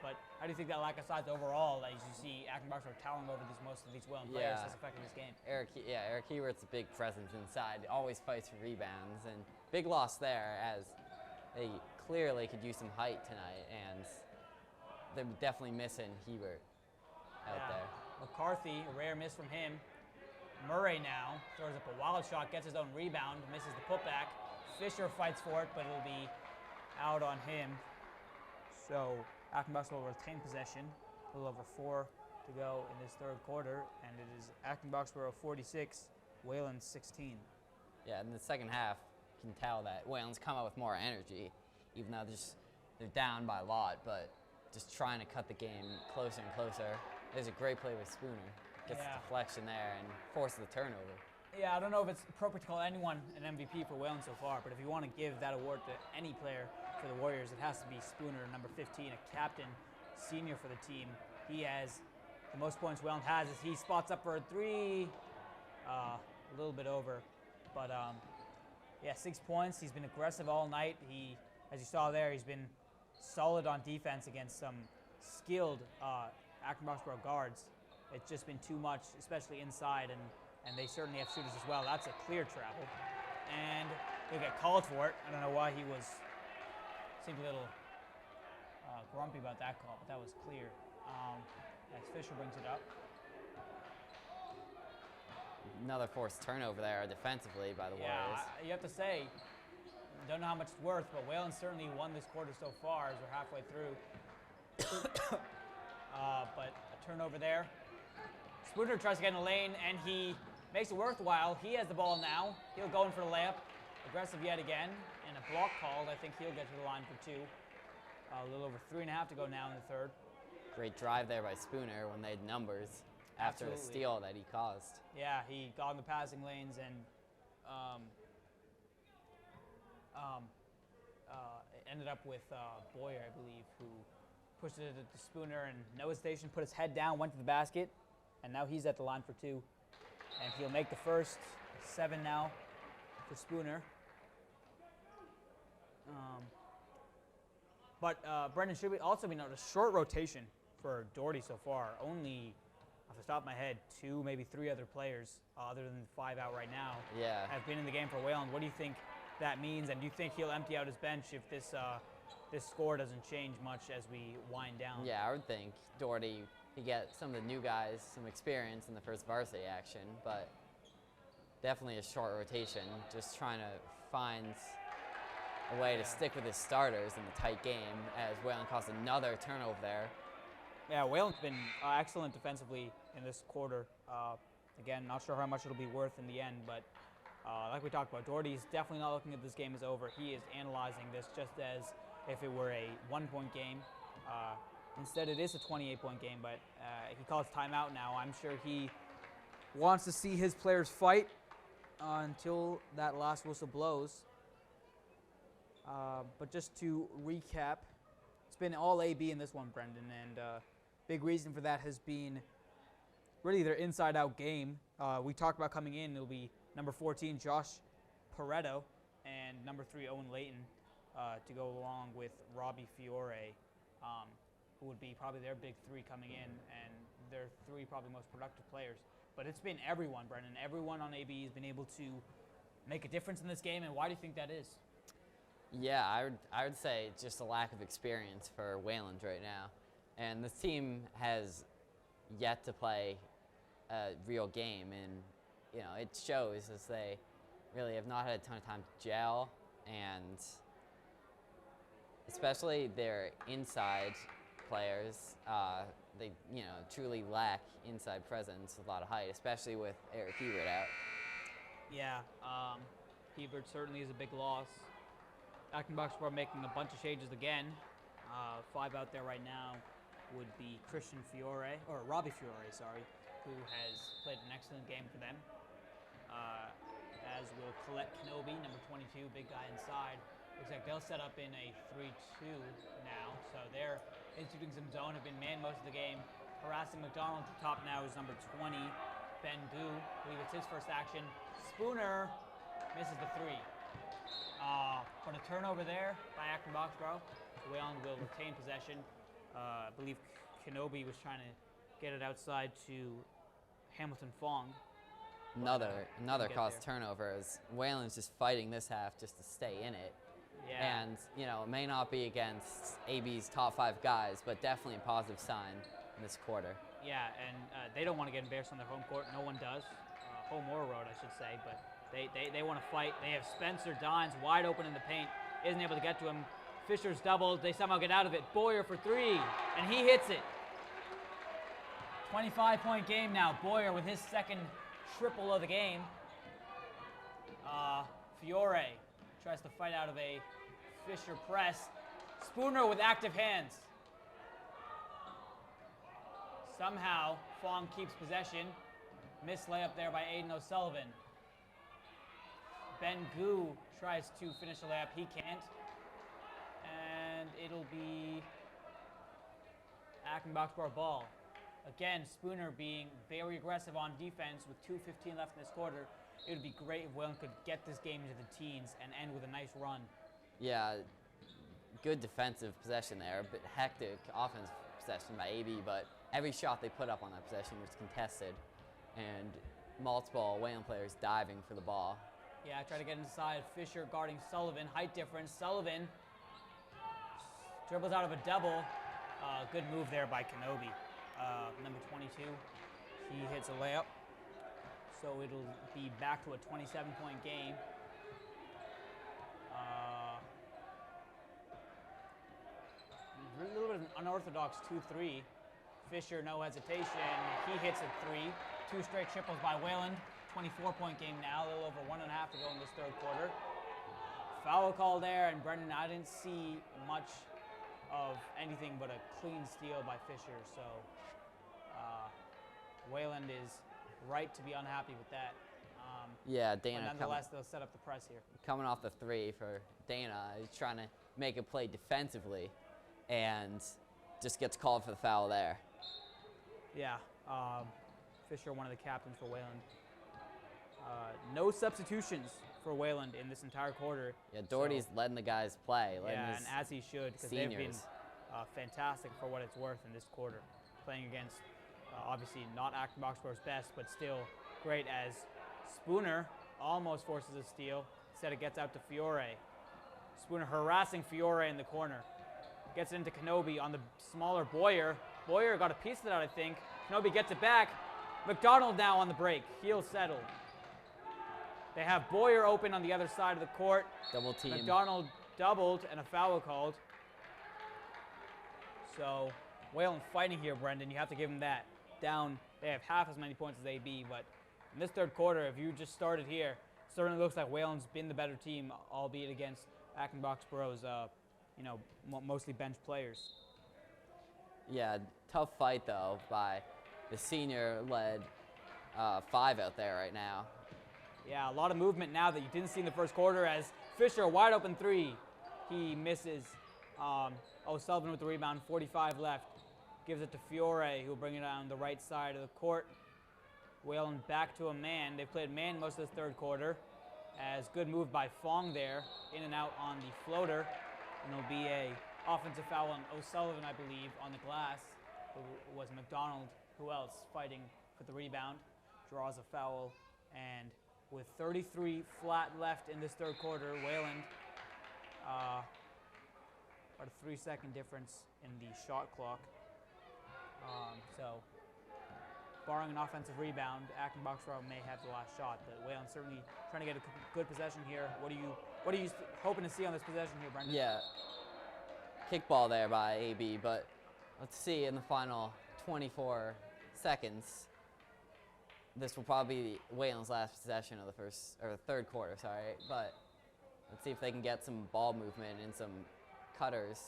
Speaker 1: but how do you think that lack of size overall, as you see Acton-Boxborough towering over most of these Weling players, has affected this game?
Speaker 2: Eric Hebert's a big presence inside. Always fights for rebounds, and big loss there as they clearly could use some height tonight, and they're definitely missing Hebert out there.
Speaker 1: McCarthy, a rare miss from him. Murray now throws up a wild shot, gets his own rebound, misses the putback. Fisher fights for it, but it'll be out on him. So Acton-Boxborough will retain possession. A little over 4 to go in this third quarter, and it is Acton-Boxborough 46, Weling 16.
Speaker 2: Yeah, in the second half, you can tell that Weling's come out with more energy, even though they're down by a lot, but just trying to cut the game closer and closer. There's a great play with Spooner. Gets the deflection there and forces the turnover.
Speaker 1: Yeah, I don't know if it's appropriate to call anyone an MVP for Weling so far, but if you want to give that award to any player for the Warriors, it has to be Spooner, number 15, a captain, senior for the team. He has the most points Weling has as he spots up for a 3, a little bit over. But 6 points. He's been aggressive all night. As you saw there, he's been solid on defense against some skilled Acton-Boxborough guards. It's just been too much, especially inside, and they certainly have shooters as well. That's a clear travel. And he'll get called for it. I don't know why seemed a little grumpy about that call, but that was clear. As Fisher brings it up.
Speaker 2: Another forced turnover there defensively by the Warriors.
Speaker 1: You have to say, don't know how much it's worth, but Weling certainly won this quarter so far as we're halfway through. But a turnover there. Spooner tries to get in the lane, and he makes it worthwhile. He has the ball now. He'll go in for the layup. Aggressive yet again, and a block called. I think he'll get to the line for 2. A little over 3.5 to go now in the third.
Speaker 2: Great drive there by Spooner when they had numbers after the steal that he caused.
Speaker 1: Yeah, he got in the passing lanes and ended up with Boyer, I believe, who pushed it to Spooner and no hesitation, put his head down, went to the basket, and now he's at the line for 2. And he'll make the first. 7 now for Spooner. But Brendan, should we also be noted a short rotation for Doherty so far? Only, off the top of my head, 2, maybe 3 other players, other than 5 out right now, have been in the game for Weling. What do you think that means, and do you think he'll empty out his bench if this this score doesn't change much as we wind down?
Speaker 2: Yeah, I would think Doherty, he get some of the new guys some experience in the first varsity action, but definitely a short rotation, just trying to find a way to stick with his starters in the tight game as Weling caused another turnover there.
Speaker 1: Yeah, Weling's been excellent defensively in this quarter. Again, not sure how much it'll be worth in the end, but like we talked about, Doherty's definitely not looking at this game as over. He is analyzing this just as if it were a 1-point game. Instead, it is a 28-point game, but he calls timeout now. I'm sure he wants to see his players fight until that last whistle blows. But just to recap, it's been all AB in this one, Brendan, and big reason for that has been really their inside-out game. We talked about coming in, it'll be number 14, Josh Pareto, and number 3, Owen Layton, to go along with Robbie Fiore, who would be probably their big 3 coming in, and their 3 probably most productive players. But it's been everyone, Brendan. Everyone on AB has been able to make a difference in this game, and why do you think that is?
Speaker 2: Yeah, I would say just a lack of experience for Wayland right now. And this team has yet to play a real game, and it shows as they really have not had a ton of time to gel, and especially their inside players, they truly lack inside presence, a lot of height, especially with Eric Hebert out.
Speaker 1: Yeah, Hebert certainly is a big loss. Acton Box Sport making a bunch of changes again. 5 out there right now would be Robbie Fiore, who has played an excellent game for them. As will Colette Kenobi, number 22, big guy inside. Looks like they'll set up in a 3-2 now, so they're instituting some zone, have been man most of the game. Harassing McDonald at the top now is number 20, Ben Gu. I believe it's his first action. Spooner misses the 3. But a turnover there by Acton Boxborough. Weling will retain possession. I believe Kenobi was trying to get it outside to Hamilton Fong.
Speaker 2: Another cost turnover as Wayland's just fighting this half just to stay in it.
Speaker 1: Yeah.
Speaker 2: And, it may not be against AB's top 5 guys, but definitely a positive sign in this quarter.
Speaker 1: Yeah, and they don't want to get embarrassed on their home court. No one does. Home or road, I should say, but they want to fight. They have Spencer Dines wide open in the paint. Isn't able to get to him. Fisher's doubled. They somehow get out of it. Boyer for 3, and he hits it. 25-point game now. Boyer with his second triple of the game. Fiore tries to fight out of a Fisher press. Spooner with active hands. Somehow, Fong keeps possession. Missed layup there by Aiden O'Sullivan. Ben Gu tries to finish the layup. He can't. And it'll be Acton Boxborough ball. Again, Spooner being very aggressive on defense with 2:15 left in this quarter. It would be great if Weling could get this game into the teens and end with a nice run.
Speaker 2: Yeah, good defensive possession there. A bit hectic offensive possession by AB, but every shot they put up on that possession was contested, and multiple Weling players diving for the ball.
Speaker 1: Yeah, try to get inside. Fisher guarding Sullivan. Height difference. Sullivan dribbles out of a double. Good move there by Kenobi. Number 22, he hits a layup. So it'll be back to a 27-point game. A little bit of an unorthodox 2-3. Fisher, no hesitation. He hits a 3. 2 straight triples by Weling. 24-point game now. A little over 1.5 to go in this third quarter. Foul call there, and Brendan, I didn't see much of anything but a clean steal by Fisher. So Weling is right to be unhappy with that.
Speaker 2: Yeah, Dana.
Speaker 1: But nonetheless, they'll set up the press here.
Speaker 2: Coming off the 3 for Dana, he's trying to make a play defensively, and just gets called for the foul there.
Speaker 1: Yeah, Fisher, one of the captains for Weling. No substitutions for Weling in this entire quarter.
Speaker 2: Yeah, Doherty's letting the guys play.
Speaker 1: Yeah, and as he should, because they've been
Speaker 2: seniors.
Speaker 1: fantastic for what it's worth in this quarter. Playing against, obviously not Acton Boxborough's best, but still great, as Spooner almost forces a steal. Instead it gets out to Fiore. Spooner harassing Fiore in the corner. Gets it into Kenobi on the smaller Boyer. Boyer got a piece of that, I think. Kenobi gets it back. McDonald now on the break. Heel settled. They have Boyer open on the other side of the court.
Speaker 2: Double team.
Speaker 1: McDonald doubled and a foul called. So Weling fighting here, Brendan. You have to give them that. Down, they have half as many points as AB, but in this third quarter, if you just started here, certainly looks like Weling's been the better team, albeit against Acton Boxborough's, mostly bench players.
Speaker 2: Yeah, tough fight though by the senior-led 5 out there right now.
Speaker 1: Yeah, a lot of movement now that you didn't see in the first quarter, as Fisher, wide open 3. He misses. O'Sullivan with the rebound, 45 left. Gives it to Fiore, who'll bring it down the right side of the court. Weling back to a man. They've played man most of this third quarter. As good move by Fong there, in and out on the floater. And it'll be a offensive foul on O'Sullivan, I believe, on the glass. It was McDonald, who else, fighting for the rebound. Draws a foul, and with 33 flat left in this third quarter, Weling, about a 3-second difference in the shot clock. So, barring an offensive rebound, Acton Boxborough may have the last shot, but Weling certainly trying to get a good possession here. What are you hoping to see on this possession here, Brendan?
Speaker 2: Yeah, kickball there by AB, but let's see in the final 24 seconds. This will probably be Weling's last possession of the third quarter, sorry. But let's see if they can get some ball movement and some cutters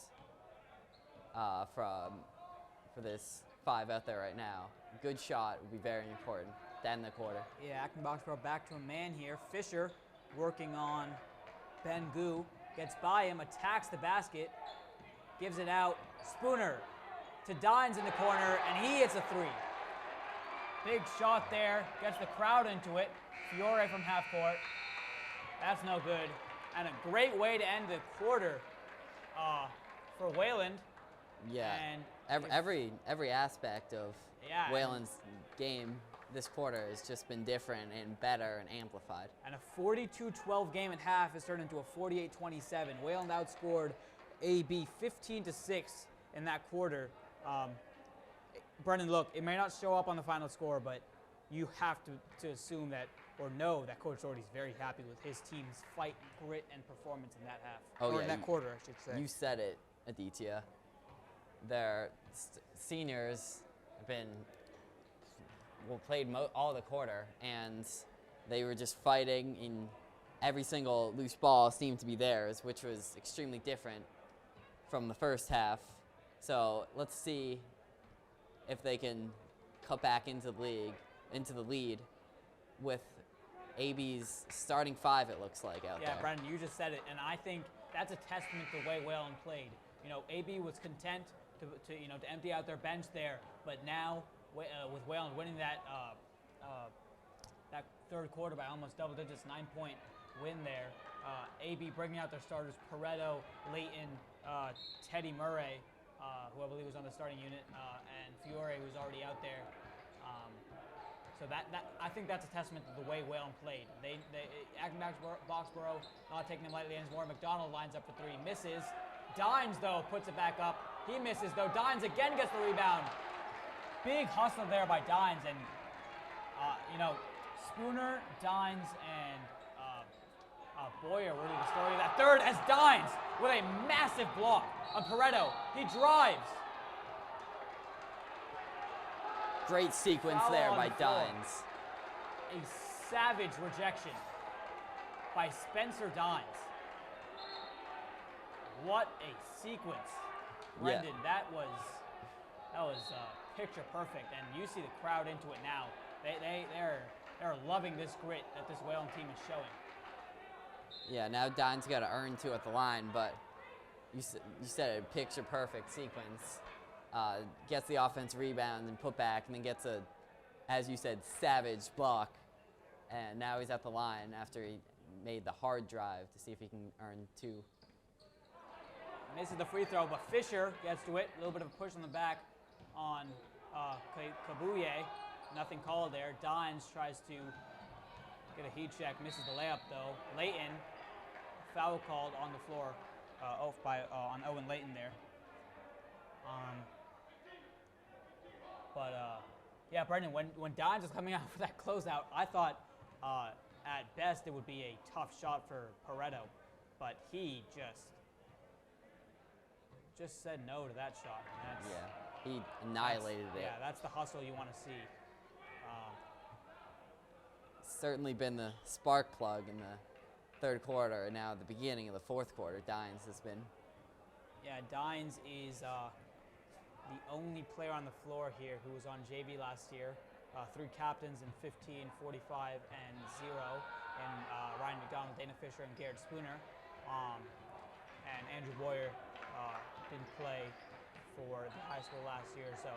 Speaker 2: for this 5 out there right now. Good shot would be very important to end the quarter.
Speaker 1: Yeah, Acton Boxborough back to a man here. Fisher working on Ben Gu, gets by him, attacks the basket, gives it out. Spooner to Dines in the corner, and he hits a 3. Big shot there, gets the crowd into it. Fiore from half court. That's no good. And a great way to end the quarter for Weling.
Speaker 2: Yeah,
Speaker 1: and
Speaker 2: every aspect of Weling's game this quarter has just been different and better and amplified.
Speaker 1: And a 42-12 game at half has turned into a 48-27. Weling outscored AB 15-6 in that quarter. Brendan, look, it may not show up on the final score, but you have to assume that, or know that Coach Doherty's very happy with his team's fight, grit, and performance in that half.
Speaker 2: Oh,
Speaker 1: or in that quarter, I should say.
Speaker 2: You said it, Aditya. Their seniors have been played all the quarter, and they were just fighting, and every single loose ball seemed to be theirs, which was extremely different from the first half. So let's see if they can cut back into the lead with AB's starting 5, it looks like, out there.
Speaker 1: Yeah, Brendan, you just said it, and I think that's a testament to the way Weling played. You know, AB was content to empty out their bench there, but now with Weling winning that third quarter by almost double digits, 9-point win there. AB bringing out their starters, Pareto, Leighton, Teddy Murray, who I believe was on the starting unit, and Fiore, who's already out there. So I think that's a testament to the way Weling played. They Acton Boxborough not taking them lightly anymore. McDonald lines up for 3, misses. Dines, though, puts it back up. He misses, though. Dines again gets the rebound. Big hustle there by Dines, and Spooner, Dines, and Boyer were the story of that third, as Dines with a massive block on Pareto. He drives.
Speaker 2: Great sequence
Speaker 1: Foul
Speaker 2: there
Speaker 1: on
Speaker 2: by
Speaker 1: the floor.
Speaker 2: Dines.
Speaker 1: A savage rejection by Spencer Dines. What a sequence, Brendan.
Speaker 2: Yeah.
Speaker 1: That was picture perfect, and you see the crowd into it now. They're loving this grit that this Weling team is showing.
Speaker 2: Yeah, now Dines got to earn 2 at the line, but you said a picture perfect sequence. Gets the offense rebound and put back, and then gets a, as you said, savage block And now he's at the line after he made the hard drive to see if he can earn 2.
Speaker 1: Misses the free throw, but Fisher gets to it. A little bit of a push on the back on Kabuye. Nothing called there. Dines tries to get a heat check. Misses the layup, though. Layton, foul called on the floor on Owen Layton there. Yeah, Brendan, when Dines was coming out for that closeout, I thought at best it would be a tough shot for Pareto, but he just said no to that shot. And
Speaker 2: he annihilated it.
Speaker 1: Yeah, that's the hustle you want to see.
Speaker 2: Certainly been the spark plug in the third quarter, and now at the beginning of the fourth quarter, Dines has been.
Speaker 1: Yeah, Dines is the only player on the floor here who was on JV last year. 3 captains in 15, 45, and 0. And Ryan McDonald, Dana Fisher, and Garrett Spooner. And Andrew Boyer didn't play for the high school last year. So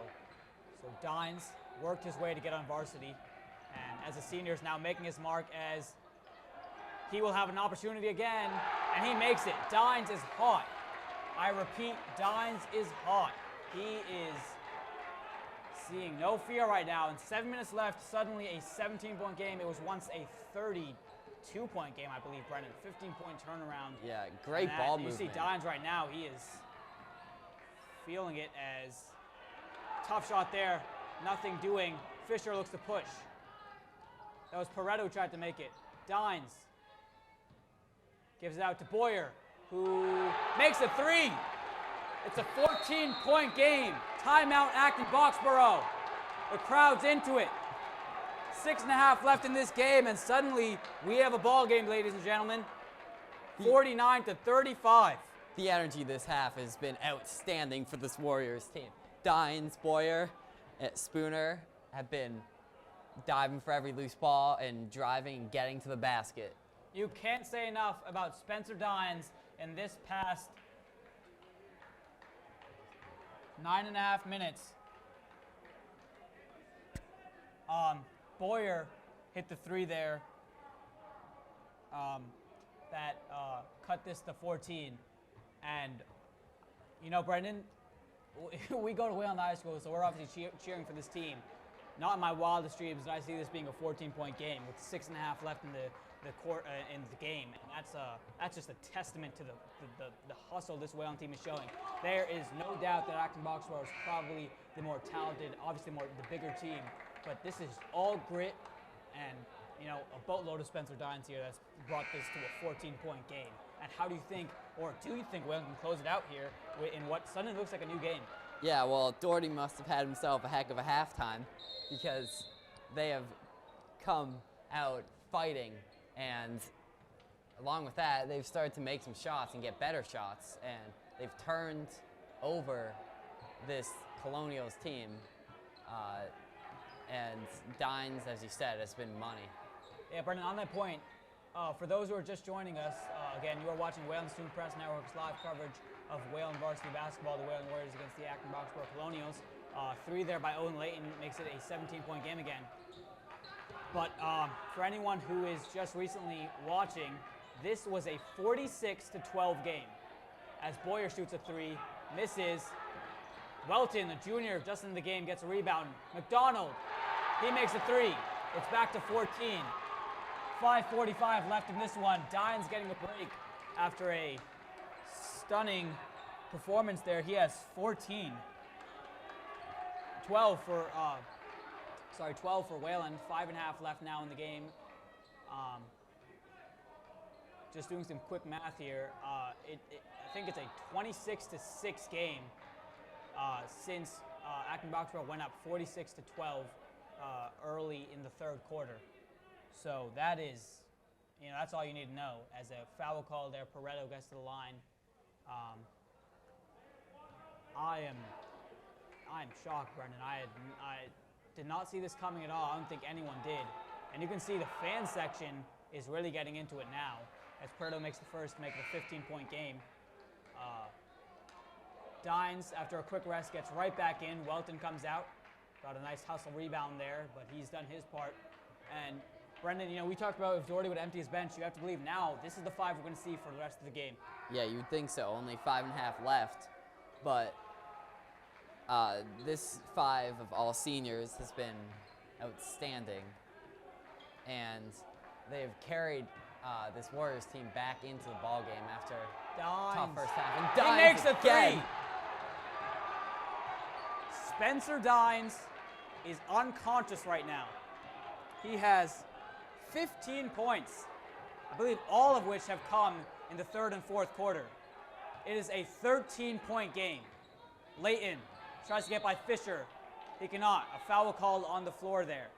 Speaker 1: Dines worked his way to get on varsity. And as a senior is now making his mark as he will have an opportunity again. And he makes it. Dines is hot. I repeat, Dines is hot. He is seeing no fear right now. And 7 minutes left, suddenly a 17-point game. It was once a 32-point game, I believe, Brendan. 15-point turnaround.
Speaker 2: Yeah, great ball movement.
Speaker 1: You see Dines right now. He is feeling it as tough shot there. Nothing doing. Fisher looks to push. That was Pareto who tried to make it. Dines gives it out to Boyer, who makes a 3. It's a 14-point game. Timeout, Acton Boxborough. The crowd's into it. 6.5 left in this game, and suddenly we have a ball game, ladies and gentlemen. 49-35.
Speaker 2: The energy this half has been outstanding for this Warriors team. Dines, Boyer, Spooner have been diving for every loose ball and driving and getting to the basket.
Speaker 1: You can't say enough about Spencer Dines in this past 9.5 minutes. Boyer hit the 3 there. That cut this to 14. And, you know, Brendan, we go to Weling High School, so we're obviously cheering for this team. Not in my wildest dreams did I see this being a 14-point game with 6.5 left in the court in the game, and that's just a testament to the hustle this Weling team is showing. There is no doubt that Acton Boxborough is probably the more talented, obviously the bigger team, but this is all grit and, you know, a boatload of Spencer Dines here that's brought this to a 14-point game. And how do you think, or do you think Weling can close it out here in what suddenly looks like a new game?
Speaker 2: Yeah, well, Doherty must have had himself a heck of a halftime because they have come out fighting, and along with that, they've started to make some shots and get better shots, and they've turned over this Colonials team, and Dines, as you said, has been money.
Speaker 1: Yeah, Brendan, on that point, for those who are just joining us, again, you are watching Weling Student Press Network's live coverage of Weling Varsity Basketball, the Weling Warriors against the Acton Boxborough Colonials. 3 there by Owen Layton makes it a 17-point game again. But for anyone who is just recently watching, this was a 46-12 game. As Boyer shoots a 3, misses. Welton, the junior, just in the game, gets a rebound. McDonald, he makes a 3. It's back to 14. 5:45 left in this one. Dines getting a break after a stunning performance there. He has 14. 12 for Weling. 5.5 left now in the game. Just doing some quick math here. I think it's a 26-6 game since Acton Boxborough went up 46-12 early in the third quarter. So that is, you know, that's all you need to know. As a foul call there, Pareto gets to the line. I am shocked, Brendan. I did not see this coming at all. I don't think anyone did. And you can see the fan section is really getting into it now as Pareto makes the first to make it a 15-point game. Dines, after a quick rest, gets right back in. Welton comes out. Got a nice hustle rebound there, but he's done his part. And Brendan, we talked about if Doherty would empty his bench, you have to believe now this is the 5 we're going to see for the rest of the game.
Speaker 2: Yeah, you'd think so. Only 5.5 left, but this 5 of all seniors has been outstanding, and they've carried this Warriors team back into the ball game after tough first half. And
Speaker 1: He makes a
Speaker 2: again.
Speaker 1: 3. Spencer Dines is unconscious right now. He has 15 points, I believe all of which have come in the 3rd and 4th quarter. It is a 13-point game. Layton tries to get by Fisher. He cannot. A foul called on the floor there.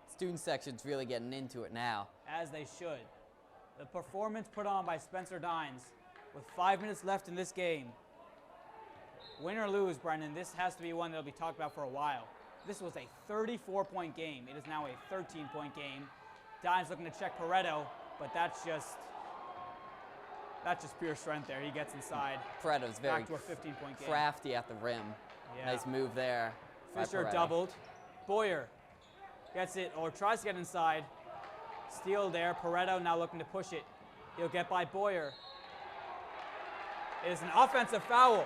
Speaker 2: Student section's really getting into it now.
Speaker 1: As they should. The performance put on by Spencer Dines with 5 minutes left in this game. Win or lose, Brendan, this has to be one that will be talked about for a while. This was a 34-point game. It is now a 13-point game. Dines looking to check Pareto, but that's just pure strength there. He gets inside.
Speaker 2: Pareto's very
Speaker 1: back to a 15-point game.
Speaker 2: crafty at the rim.
Speaker 1: Yeah.
Speaker 2: Nice move there.
Speaker 1: Fisher doubled. Boyer gets it, or tries to get inside. Steal there. Pareto now looking to push it. He'll get by Boyer. It is an offensive foul.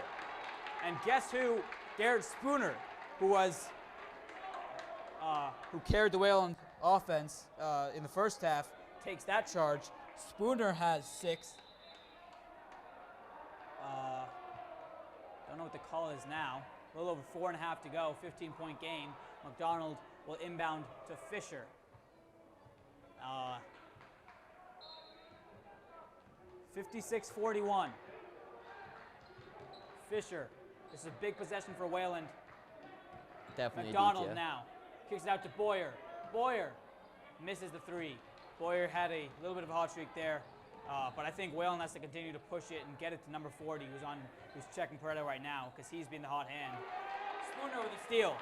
Speaker 1: And guess who? Garrett Spooner, who carried the Wayland offense in the first half, takes that charge. Spooner has 6. Don't know what the call is now. A little over 4.5 to go. 15-point game. McDonald will inbound to Fisher. 56-41. Fisher. This is a big possession for Wayland.
Speaker 2: Definitely
Speaker 1: McDonald
Speaker 2: Aditya.
Speaker 1: now. Kicks it out to Boyer. Boyer misses the 3. Boyer had a little bit of a hot streak there. But I think Wayland has to continue to push it and get it to number 40, who's checking Pareto right now, because he's been the hot hand. Spooner with a steal.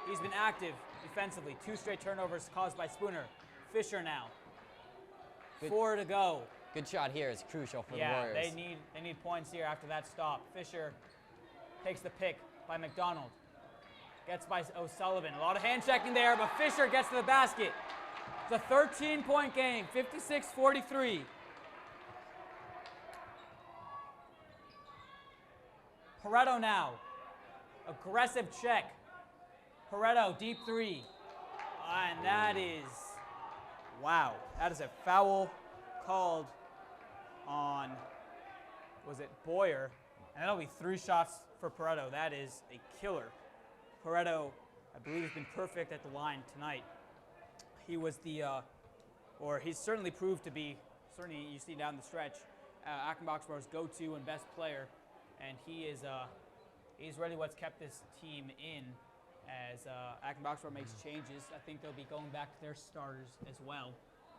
Speaker 1: He's been active defensively. 2 straight turnovers caused by Spooner. Fisher now. 4 to go.
Speaker 2: Good shot here is crucial for the Warriors.
Speaker 1: Yeah, they need points here after that stop. Fisher takes the pick by McDonald. Gets by O'Sullivan. A lot of hand checking there, but Fisher gets to the basket. It's a 13-point game, 56-43. Pareto now. Aggressive check. Pareto, deep 3. And that is, wow. That is a foul called on, was it Boyer? And that'll be 3 shots for Pareto. That is a killer. Pareto, I believe, has been perfect at the line tonight. He was he's certainly proved to be, certainly you see down the stretch, Acton-Boxborough's go-to and best player. And he's really what's kept this team in as Acton-Boxborough makes changes. I think they'll be going back to their starters as well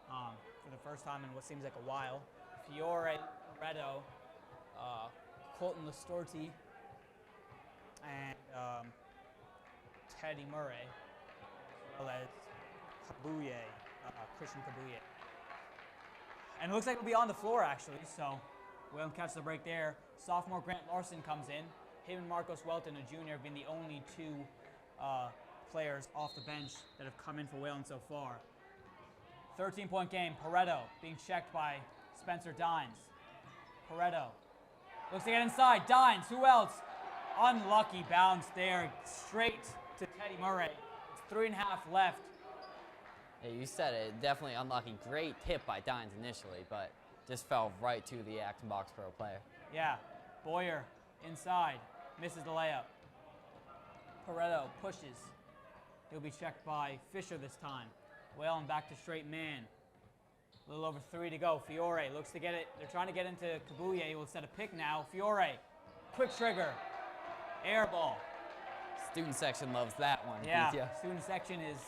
Speaker 1: for the first time in what seems like a while. Fiore, Pareto, Colton Listorti, and Teddy Murray, as well as Christian Kabuye. And it looks like he'll be on the floor, actually, so Wayland catches the break there. Sophomore Grant Larson comes in. Him and Marcos Welton, a junior, have been the only 2 players off the bench that have come in for Wayland so far. 13-point game. Pareto being checked by Spencer Dines. Pareto looks to get inside. Dines, who else? Unlucky bounce there, straight to Teddy Murray. It's 3.5 left.
Speaker 2: Yeah, you said it. Definitely unlucky. Great hit by Dines initially, but just fell right to the Acton-Boxborough player.
Speaker 1: Yeah. Boyer inside. Misses the layup. Pareto pushes. He'll be checked by Fisher this time. Wayland back to straight man. A little over 3 to go. Fiore looks to get it. They're trying to get into Kabuye. He will set a pick now. Fiore. Quick trigger. Air ball.
Speaker 2: Student section loves that one.
Speaker 1: Yeah.
Speaker 2: Aditya.
Speaker 1: Student section is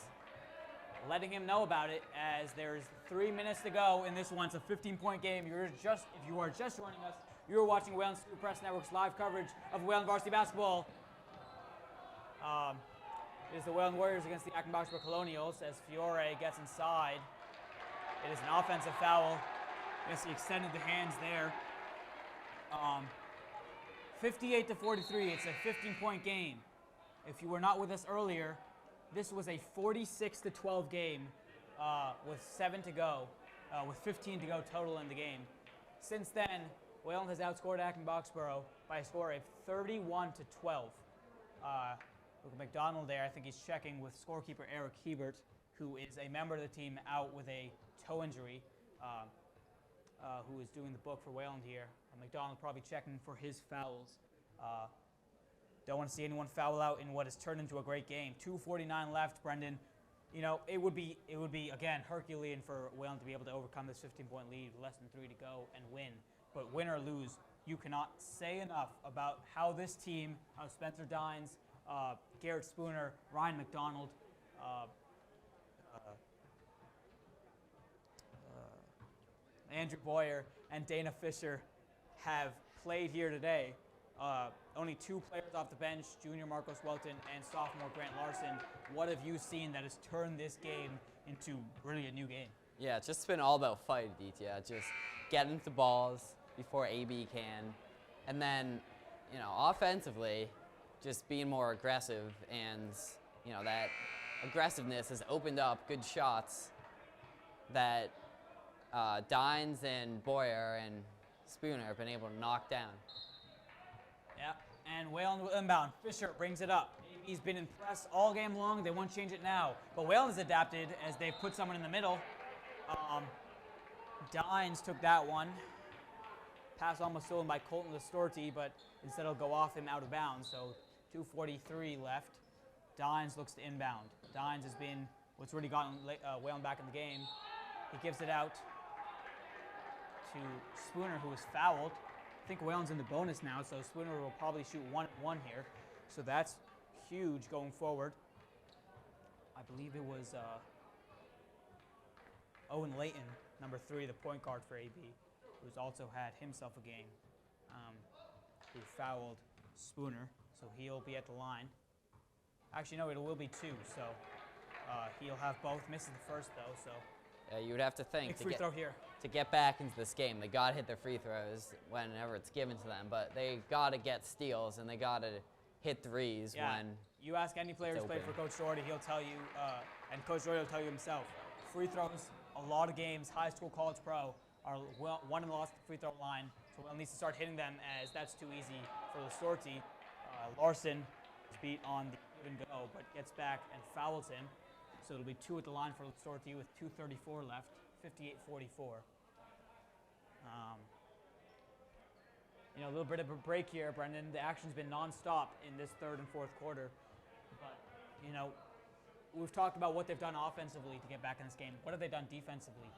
Speaker 1: letting him know about it as there's 3 minutes to go in this one. It's a 15-point game. If you are just joining us, you're watching Wayland Student Press Network's live coverage of Wayland Varsity basketball. It is the Wayland Warriors against the Acton-Boxborough Colonials as Fiore gets inside. It is an offensive foul. I guess he extended the hands there. 58-43. It's a 15-point game. if you were not with us earlier, this was a 46-12 game with 7 to go, with 15 to go total in the game. Since then, Weling has outscored Acton Boxborough by a score of 31-12. Look at McDonald there. I think he's checking with scorekeeper Eric Hebert, who is a member of the team out with a toe injury, who is doing the book for Weling here. McDonald probably checking for his fouls. Don't want to see anyone foul out in what has turned into a great game. 2:49 left, Brendan. You know, it would be again Herculean for Weling to be able to overcome this 15-point lead, less than 3 to go, and win. But win or lose, you cannot say enough about how this team, how Spencer Dines, Garrett Spooner, Ryan McDonald, Andrew Boyer, and Dana Fisher have played here today. Only 2 players off the bench, junior Marcos Welton and sophomore Grant Larson. What have you seen that has turned this game into really a new game?
Speaker 2: Yeah, it's just been all about fight, Aditya. Just getting the balls before AB can. And then, you know, offensively, just being more aggressive. And, you know, that aggressiveness has opened up good shots that Dines and Boyer and Spooner have been able to knock down.
Speaker 1: Yeah, and Weling will inbound. Fisher brings it up. He's been impressed all game long. They won't change it now. But Weling has adapted as they've put someone in the middle. Dines took that one. Pass almost stolen by Colton Listorti, but instead it'll go off him out of bounds. So 2:43 left. Dines looks to inbound. Dines has been what's really gotten Weling back in the game. He gives it out to Spooner, who was fouled. I think Weling's in the bonus now, so Spooner will probably shoot 1-1 here. So that's huge going forward. I believe it was Owen Layton, number 3, the point guard for AB, who's also had himself a game, who fouled Spooner. So he'll be at the line. Actually, no, it will be 2, so he'll have both. Misses the first, though, so.
Speaker 2: Yeah, you would have to think
Speaker 1: Big free throw here.
Speaker 2: To get back into this game, they got to hit their free throws whenever it's given to them, but they got to get steals and they got to hit threes when
Speaker 1: you ask any player who's played for Coach Doherty, he'll tell you, and Coach Doherty will tell you himself, free throws, a lot of games, high school, college, pro, are won and lost at the free throw line, so We'll needs to start hitting them as that's too easy for Listorti. Larson is beat on the even go, but gets back and fouls him. So it'll be 2 at the line for Listorti with 2:34 left, 58-44. You know, a little bit of a break here, Brendan. The action's been nonstop in this third and fourth quarter. But, you know, we've talked about what they've done offensively to get back in this game. What have they done defensively?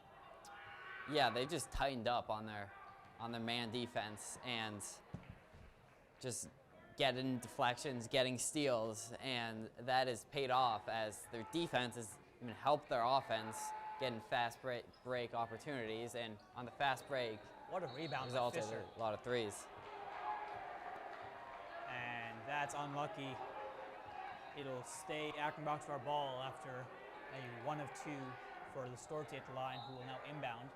Speaker 2: Yeah, they just tightened up on their man defense and just getting deflections, getting steals, and that has paid off as their defense has even helped their offense getting fast break opportunities, and on the fast break,
Speaker 1: what a rebound
Speaker 2: resulted
Speaker 1: Fisher.
Speaker 2: A lot of threes.
Speaker 1: And that's unlucky. It'll stay Acton Boxbar ball after a 1 of 2 for Listorti at the line, who will now inbound.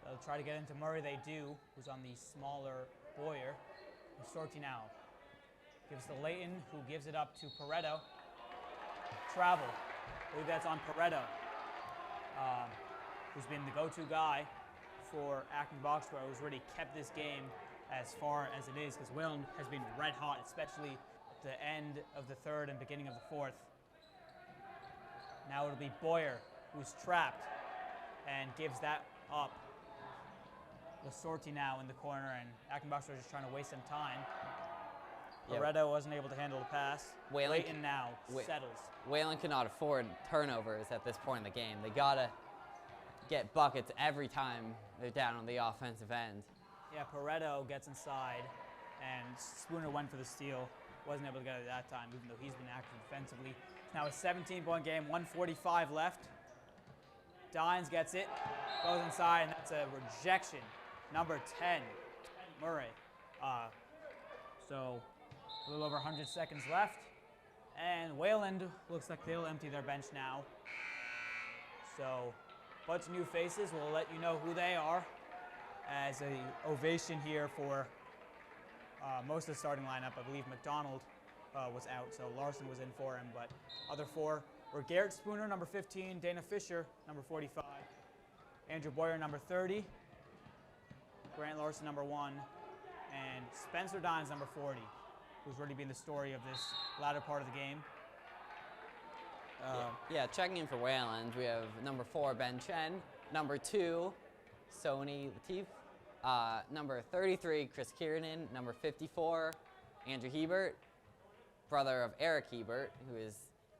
Speaker 1: They'll try to get into Murray, they do, who's on the smaller Boyer. Listorti now gives to Layton, who gives it up to Pareto. Travel, I believe that's on Pareto, who's been the go-to guy for Acton Boxbar, who's really kept this game as far as it is, because Weling has been red hot, especially at the end of the third and beginning of the fourth. Now it'll be Boyer, who's trapped, and gives that up. Listorti now in the corner, and Acton Boxbar is just trying to waste some time. Pareto wasn't able to handle the pass. Layton now settles.
Speaker 2: Weling cannot afford turnovers at this point in the game. They gotta get buckets every time they're down on the offensive end.
Speaker 1: Yeah, Pareto gets inside, and Spooner went for the steal. Wasn't able to get it that time, even though he's been active defensively. It's now a 17-point game, 1:45 left. Dines gets it, goes inside, and that's a rejection. Number 10, Murray. So a little over 100 seconds left. And Wayland looks like they'll empty their bench now. So a bunch of new faces. We'll let you know who they are as a ovation here for most of the starting lineup. I believe McDonald was out, so Larson was in for him. But other four were Garrett Spooner, number 15, Dana Fisher, number 45, Andrew Boyer, number 30, Grant Larson, number 1, and Spencer Dines, number 40, who's really been the story of this latter part of the game.
Speaker 2: Yeah, checking in for Wayland, we have number 4, Ben Chen, number 2, Sony Latif, number 33, Chris Kiernan, number 54, Andrew Hebert, brother of Eric Hebert, who is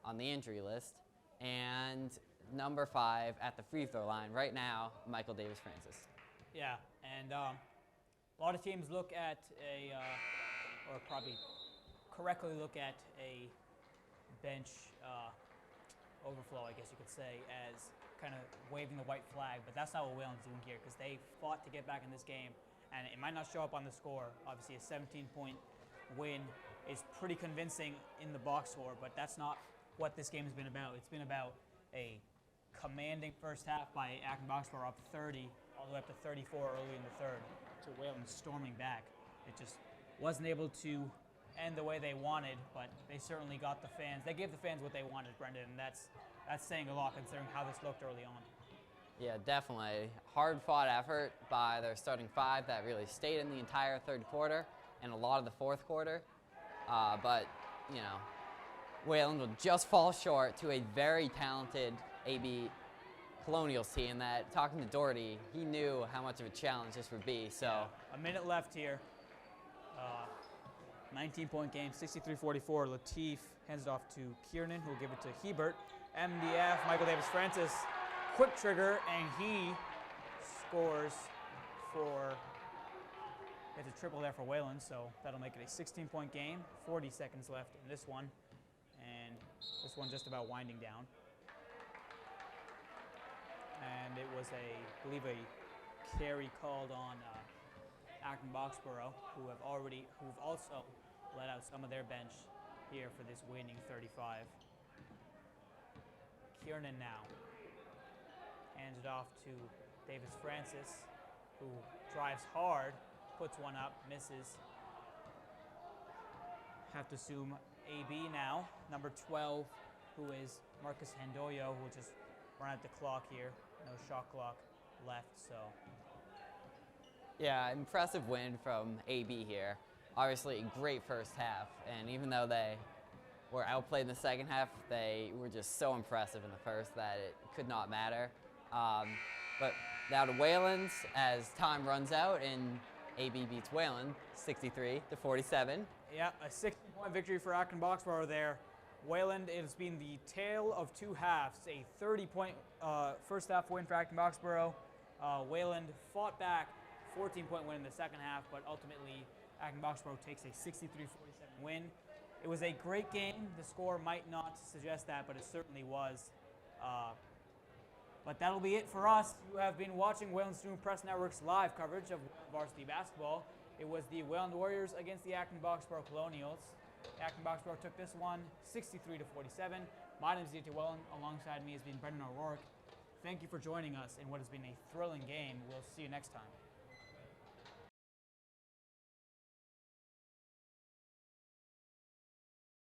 Speaker 2: on the injury list, and number 5 at the free throw line right now, Michael Davis Francis.
Speaker 1: Yeah, and a lot of teams look at or probably correctly look at a bench overflow, I guess you could say, as kind of waving the white flag, but that's not what Weyling's doing here, because they fought to get back in this game, and it might not show up on the score. Obviously, a 17-point win is pretty convincing in the box score, but that's not what this game has been about. It's been about a commanding first half by Acton Boxborough up 30, all the way up to 34 early in the third, to Wayland storming back. It just wasn't able to end the way they wanted, but they certainly got the fans. They gave the fans what they wanted, Brendan, and that's saying a lot considering how this looked early on.
Speaker 2: Yeah, definitely. Hard-fought effort by their starting 5 that really stayed in the entire third quarter and a lot of the fourth quarter. But, you know, Wayland will just fall short to a very talented AB Colonials team that, talking to Doherty, he knew how much of a challenge this would be. So
Speaker 1: yeah, a minute left here. 19-point game, 63-44. Latif hands it off to Kiernan, who will give it to Hebert. MDF, Michael Davis Francis, quick trigger, and he scores for, it's a triple there for Wayland, so that'll make it a 16-point game. 40 seconds left in this one, and this one just about winding down. And it was I believe a carry called on Acton Boxborough, who've also let out some of their bench here for this winning 35. Kiernan now hands it off to Davis Francis, who drives hard, puts one up, misses. Have to assume AB now, number 12, who is Marcus Handoyo, who will just run out the clock here. No shot clock left, so.
Speaker 2: yeah, impressive win from AB here. Obviously, a great first half, and even though they were outplayed in the second half, they were just so impressive in the first that it could not matter. But now to Wayland as time runs out, and AB beats Wayland 63-47.
Speaker 1: Yeah, a 60-point victory for Acton Boxborough there. Wayland, it has been the tale of two halves. A 30-point first half win for Acton Boxborough. Wayland fought back, 14-point win in the second half, but ultimately Acton Boxborough takes a 63-47 win. It was a great game. The score might not suggest that, but it certainly was. But that'll be it for us. You have been watching Wayland Student Press Network's live coverage of varsity basketball. It was the Wayland Warriors against the Acton Boxborough Colonials. Acton Boxborough took this one 63-47. My name is Aditya. Alongside me has been Brendan O'Rourke. Thank you for joining us in what has been a thrilling game. We'll see you next time.